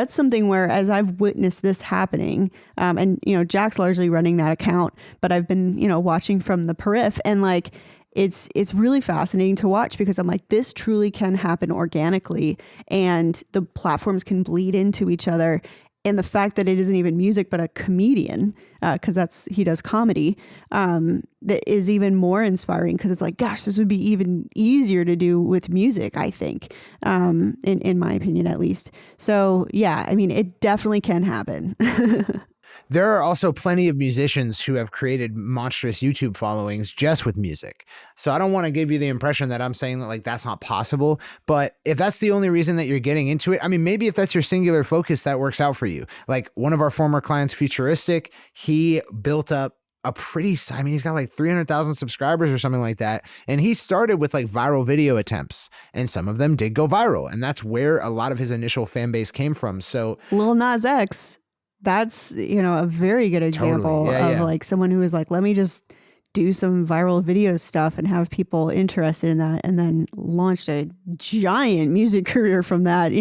Speaker 3: something where, as I've witnessed this happening, and, Jack's largely running that account, but I've been, watching from the periph, and like, it's really fascinating to watch because I'm like, this truly can happen organically and the platforms can bleed into each other. And the fact that it isn't even music, but a comedian, because he does comedy, that is even more inspiring because it's like, gosh, this would be even easier to do with music, I think, in my opinion, at least. So yeah, I mean, it definitely can happen.
Speaker 1: There are also plenty of musicians who have created monstrous YouTube followings just with music. So I don't want to give you the impression that I'm saying that like that's not possible. But if that's the only reason that you're getting into it, I mean, maybe if that's your singular focus, that works out for you. Like one of our former clients, Futuristic, he built up he's got like 300,000 subscribers or something like that. And he started with like viral video attempts and some of them did go viral. And that's where a lot of his initial fan base came from. So
Speaker 3: Lil Nas X, that's, a very good example like someone who was like, let me just do some viral video stuff and have people interested in that, and then launched a giant music career from that,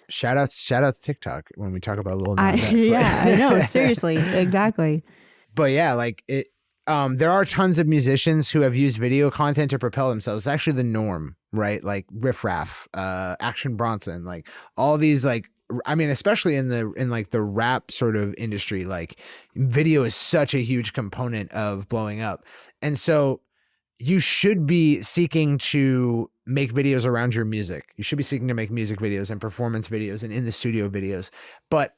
Speaker 1: Shout outs TikTok when we talk about Lil Nas X.
Speaker 3: Yeah, I know. Seriously. Exactly.
Speaker 1: But yeah, like it, there are tons of musicians who have used video content to propel themselves. It's actually the norm, right? Like Riff Raff, Action Bronson, like all these especially in like the rap sort of industry, like video is such a huge component of blowing up. And so you should be seeking to make videos around your music. You should be seeking to make music videos and performance videos and in the studio videos. But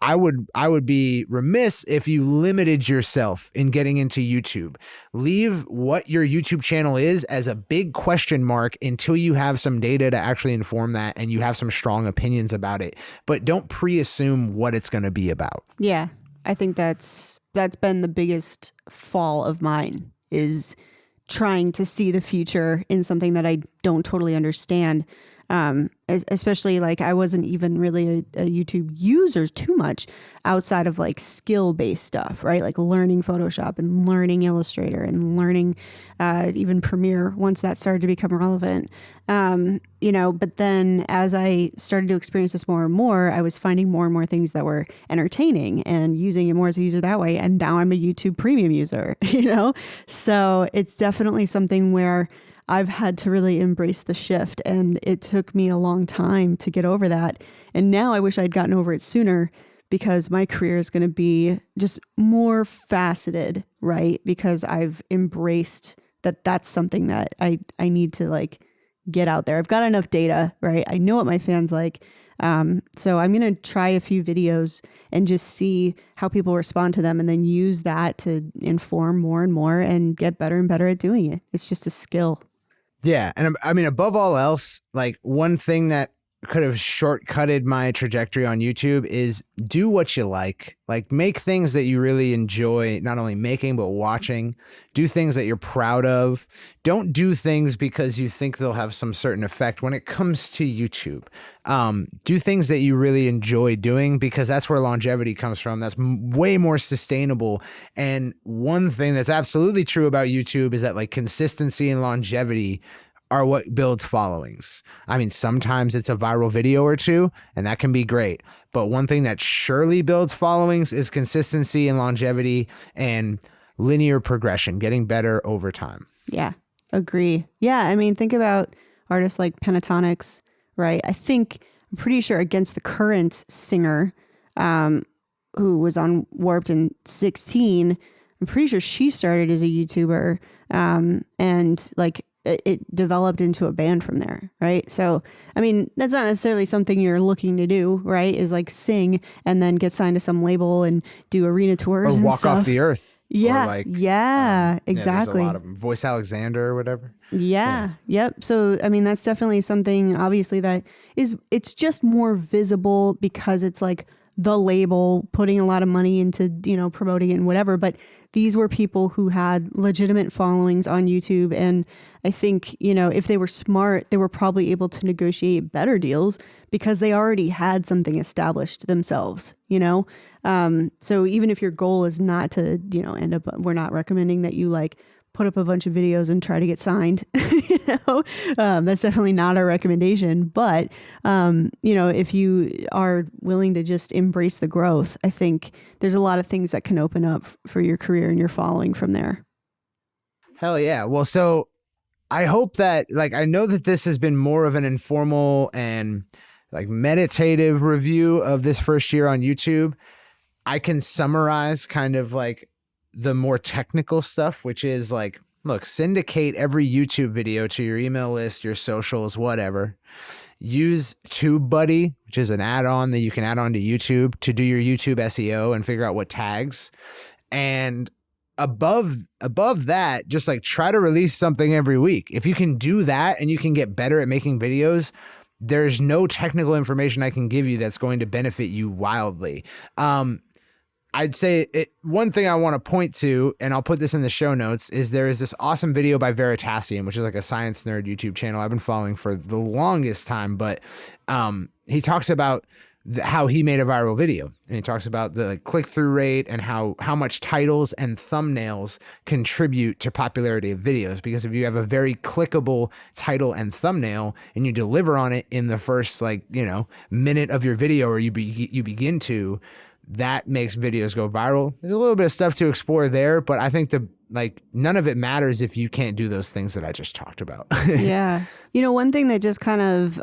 Speaker 1: I would be remiss if you limited yourself in getting into YouTube. Leave what your YouTube channel is as a big question mark until you have some data to actually inform that and you have some strong opinions about it. But don't pre-assume what it's going to be about. Yeah,
Speaker 3: I think that's been the biggest fall of mine, is trying to see the future in something that I don't totally understand. Especially like I wasn't even really a YouTube user too much outside of like skill-based stuff, right? Like learning Photoshop and learning Illustrator and learning even Premiere once that started to become relevant. But then as I started to experience this more and more, I was finding more and more things that were entertaining and using it more as a user that way. And now I'm a YouTube premium user, So it's definitely something where I've had to really embrace the shift, and it took me a long time to get over that. And now I wish I'd gotten over it sooner, because my career is going to be just more faceted, right? Because I've embraced that that's something that I need to like get out there. I've got enough data, right? I know what my fans like. So I'm going to try a few videos and just see how people respond to them, and then use that to inform more and more and get better and better at doing it. It's just a skill.
Speaker 1: Yeah. And I mean, above all else, like one thing that could have shortcutted my trajectory on YouTube is do what you like make things that you really enjoy, not only making, but watching. Do things that you're proud of. Don't do things because you think they'll have some certain effect when it comes to YouTube. Do things that you really enjoy doing, because that's where longevity comes from. That's way more sustainable. And one thing that's absolutely true about YouTube is that like consistency and longevity are what builds followings. I mean, sometimes it's a viral video or two, and that can be great. But one thing that surely builds followings is consistency and longevity and linear progression, getting better over time.
Speaker 3: Yeah, Agree. Yeah. I mean, think about artists like Pentatonics, right? I'm pretty sure Against the Current singer, who was on Warped in 16, I'm pretty sure she started as a YouTuber, and like it developed into a band from there, right? So, I mean, that's not necessarily something you're looking to do, right? Is like sing and then get signed to some label and do arena tours
Speaker 1: Or
Speaker 3: and
Speaker 1: walk
Speaker 3: stuff.
Speaker 1: off the earth.
Speaker 3: Yeah,
Speaker 1: Or like,
Speaker 3: yeah,
Speaker 1: there's
Speaker 3: exactly.
Speaker 1: a lot of them. Voice Alexander or whatever.
Speaker 3: Yeah. Yep. So, I mean, that's definitely something obviously that it's just more visible because it's like the label putting a lot of money into, promoting it and whatever. But these were people who had legitimate followings on YouTube. And I think, if they were smart, they were probably able to negotiate better deals because they already had something established themselves, So even if your goal is not to, end up, we're not recommending that you like put up a bunch of videos and try to get signed. That's definitely not our recommendation. But, if you are willing to just embrace the growth, I think there's a lot of things that can open up for your career and your following from there.
Speaker 1: Hell yeah. Well, so I hope that, like, I know that this has been more of an informal and like meditative review of this first year on YouTube. I can summarize kind of like the more technical stuff, which is like, look, syndicate every YouTube video to your email list, your socials, whatever. Use TubeBuddy, which is an add-on that you can add on to YouTube to do your YouTube SEO and figure out what tags. And above that, just like try to release something every week. If you can do that and you can get better at making videos, there's no technical information I can give you that's going to benefit you wildly. I'd say one thing I want to point to, and I'll put this in the show notes, is there is this awesome video by Veritasium, which is like a science nerd YouTube channel I've been following for the longest time. But he talks about how he made a viral video, and he talks about the click-through rate and how much titles and thumbnails contribute to popularity of videos. Because if you have a very clickable title and thumbnail and you deliver on it in the first minute of your video, or you begin to, that makes videos go viral. There's a little bit of stuff to explore there, but I think none of it matters if you can't do those things that I just talked about.
Speaker 3: Yeah. One thing that just kind of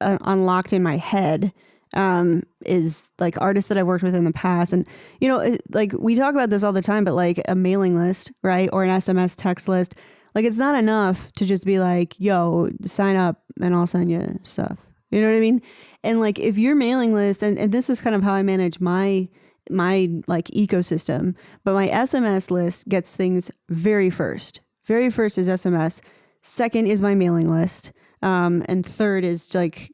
Speaker 3: unlocked in my head is like artists that I've worked with in the past. And, like we talk about this all the time, but like a mailing list, right? Or an SMS text list. Like it's not enough to just be like, yo, sign up and I'll send you stuff. You know what I mean? And like if your mailing list, and this is kind of how I manage my like ecosystem, but my SMS list gets things very first. Very first is SMS. Second is my mailing list. And third is like,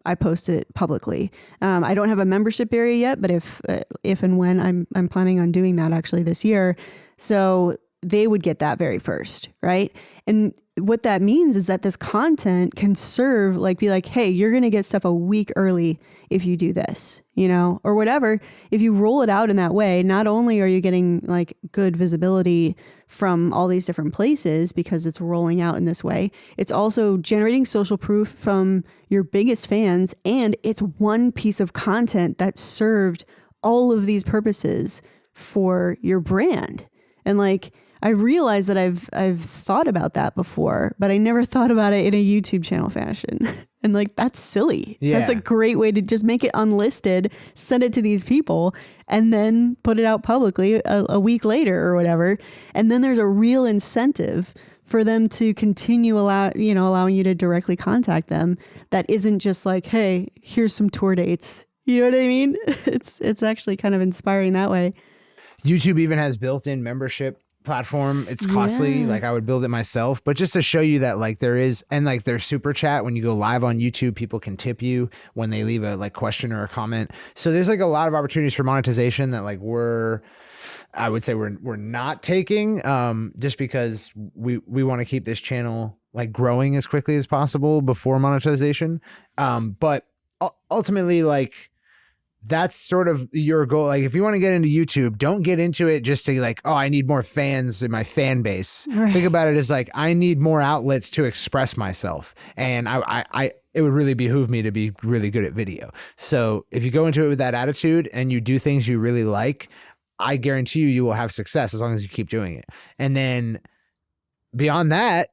Speaker 3: I post it publicly. I don't have a membership area yet, but if and when I'm planning on doing that actually this year. So they would get that very first, right? And what that means is that this content can serve, be like, hey, you're going to get stuff a week early if you do this, or whatever. If you roll it out in that way, not only are you getting like good visibility from all these different places because it's rolling out in this way, it's also generating social proof from your biggest fans. And it's one piece of content that served all of these purposes for your brand. And like, I realized that I've thought about that before, but I never thought about it in a YouTube channel fashion. And like, that's silly.
Speaker 1: Yeah.
Speaker 3: That's a great way to just make it unlisted, send it to these people, and then put it out publicly a week later or whatever. And then there's a real incentive for them to continue allowing you to directly contact them. That isn't just like, hey, here's some tour dates. You know what I mean? It's actually kind of inspiring that way.
Speaker 1: YouTube even has built-in membership platform. It's costly. Like I would build it myself, but just to show you that like there is, and like there's super chat when you go live on YouTube, people can tip you when they leave a like question or a comment. So there's like a lot of opportunities for monetization that like I would say we're not taking, just because we want to keep this channel like growing as quickly as possible before monetization. But ultimately, like, that's sort of your goal. Like if you want to get into YouTube, don't get into it just to like, oh, I need more fans in my fan base. Right. Think about it as like, I need more outlets to express myself. And it would really behoove me to be really good at video. So if you go into it with that attitude and you do things you really like, I guarantee you will have success as long as you keep doing it. And then beyond that,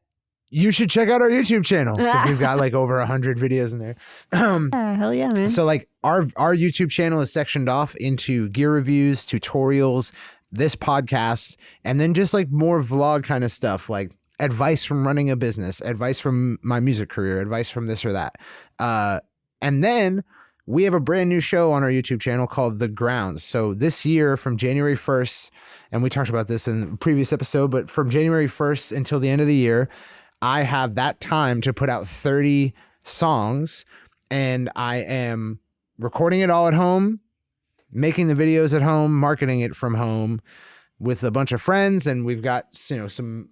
Speaker 1: you should check out our YouTube channel because we've got like over 100 videos in there.
Speaker 3: Hell yeah, man.
Speaker 1: So like our YouTube channel is sectioned off into gear reviews, tutorials, this podcast, and then just like more vlog kind of stuff, like advice from running a business, advice from my music career, advice from this or that. And then we have a brand new show on our YouTube channel called The Grounds. So this year from January 1st, and we talked about this in the previous episode, but from January 1st until the end of the year, I have that time to put out 30 songs, and I am recording it all at home, making the videos at home, marketing it from home with a bunch of friends. And we've got, some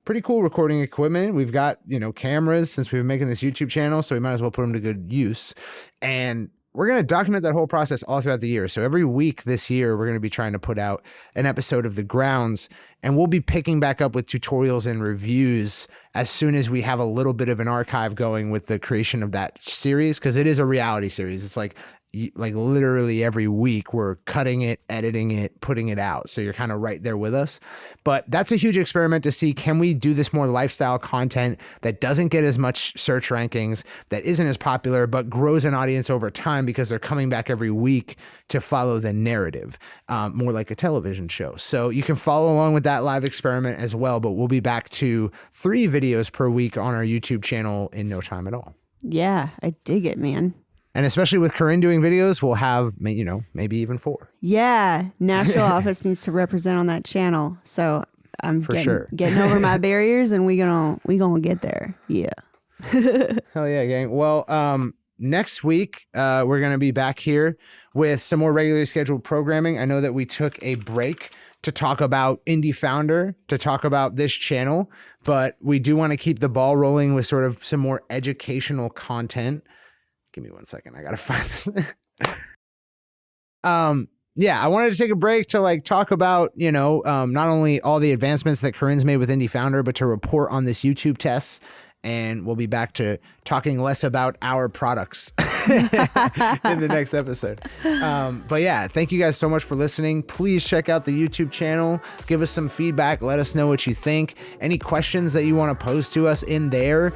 Speaker 1: pretty cool recording equipment. We've got, cameras since we've been making this YouTube channel, so we might as well put them to good use. And we're going to document that whole process all throughout the year. So every week this year, we're going to be trying to put out an episode of The Grounds, and we'll be picking back up with tutorials and reviews as soon as we have a little bit of an archive going with the creation of that series, because it is a reality series. It's like literally every week we're cutting it, editing it, putting it out. So you're kind of right there with us. But that's a huge experiment to see, can we do this more lifestyle content that doesn't get as much search rankings, that isn't as popular, but grows an audience over time because they're coming back every week to follow the narrative, more like a television show. So you can follow along with that live experiment as well, but we'll be back to 3 videos per week on our YouTube channel in no time at all.
Speaker 3: Yeah, I dig it, man.
Speaker 1: And especially with Corrin doing videos, we'll have, maybe even 4.
Speaker 3: Yeah, Nashville office needs to represent on that channel. So I'm getting over my barriers, and we gonna get there. Yeah.
Speaker 1: Hell yeah, gang. Well, next week we're gonna be back here with some more regularly scheduled programming. I know that we took a break to talk about Indie Founder, to talk about this channel, but we do want to keep the ball rolling with sort of some more educational content. Give me 1 second. I got to find this. I wanted to take a break to talk about, not only all the advancements that Corrin's made with Indie Founder, but to report on this YouTube test. And we'll be back to talking less about our products in the next episode. But yeah, thank you guys so much for listening. Please check out the YouTube channel. Give us some feedback. Let us know what you think. Any questions that you want to pose to us in there,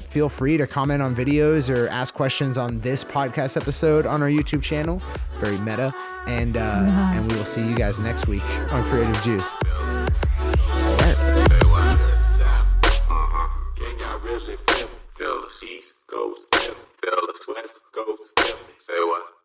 Speaker 1: feel free to comment on videos or ask questions on this podcast episode on our YouTube channel. Very meta. And we will see you guys next week on Creative Juice.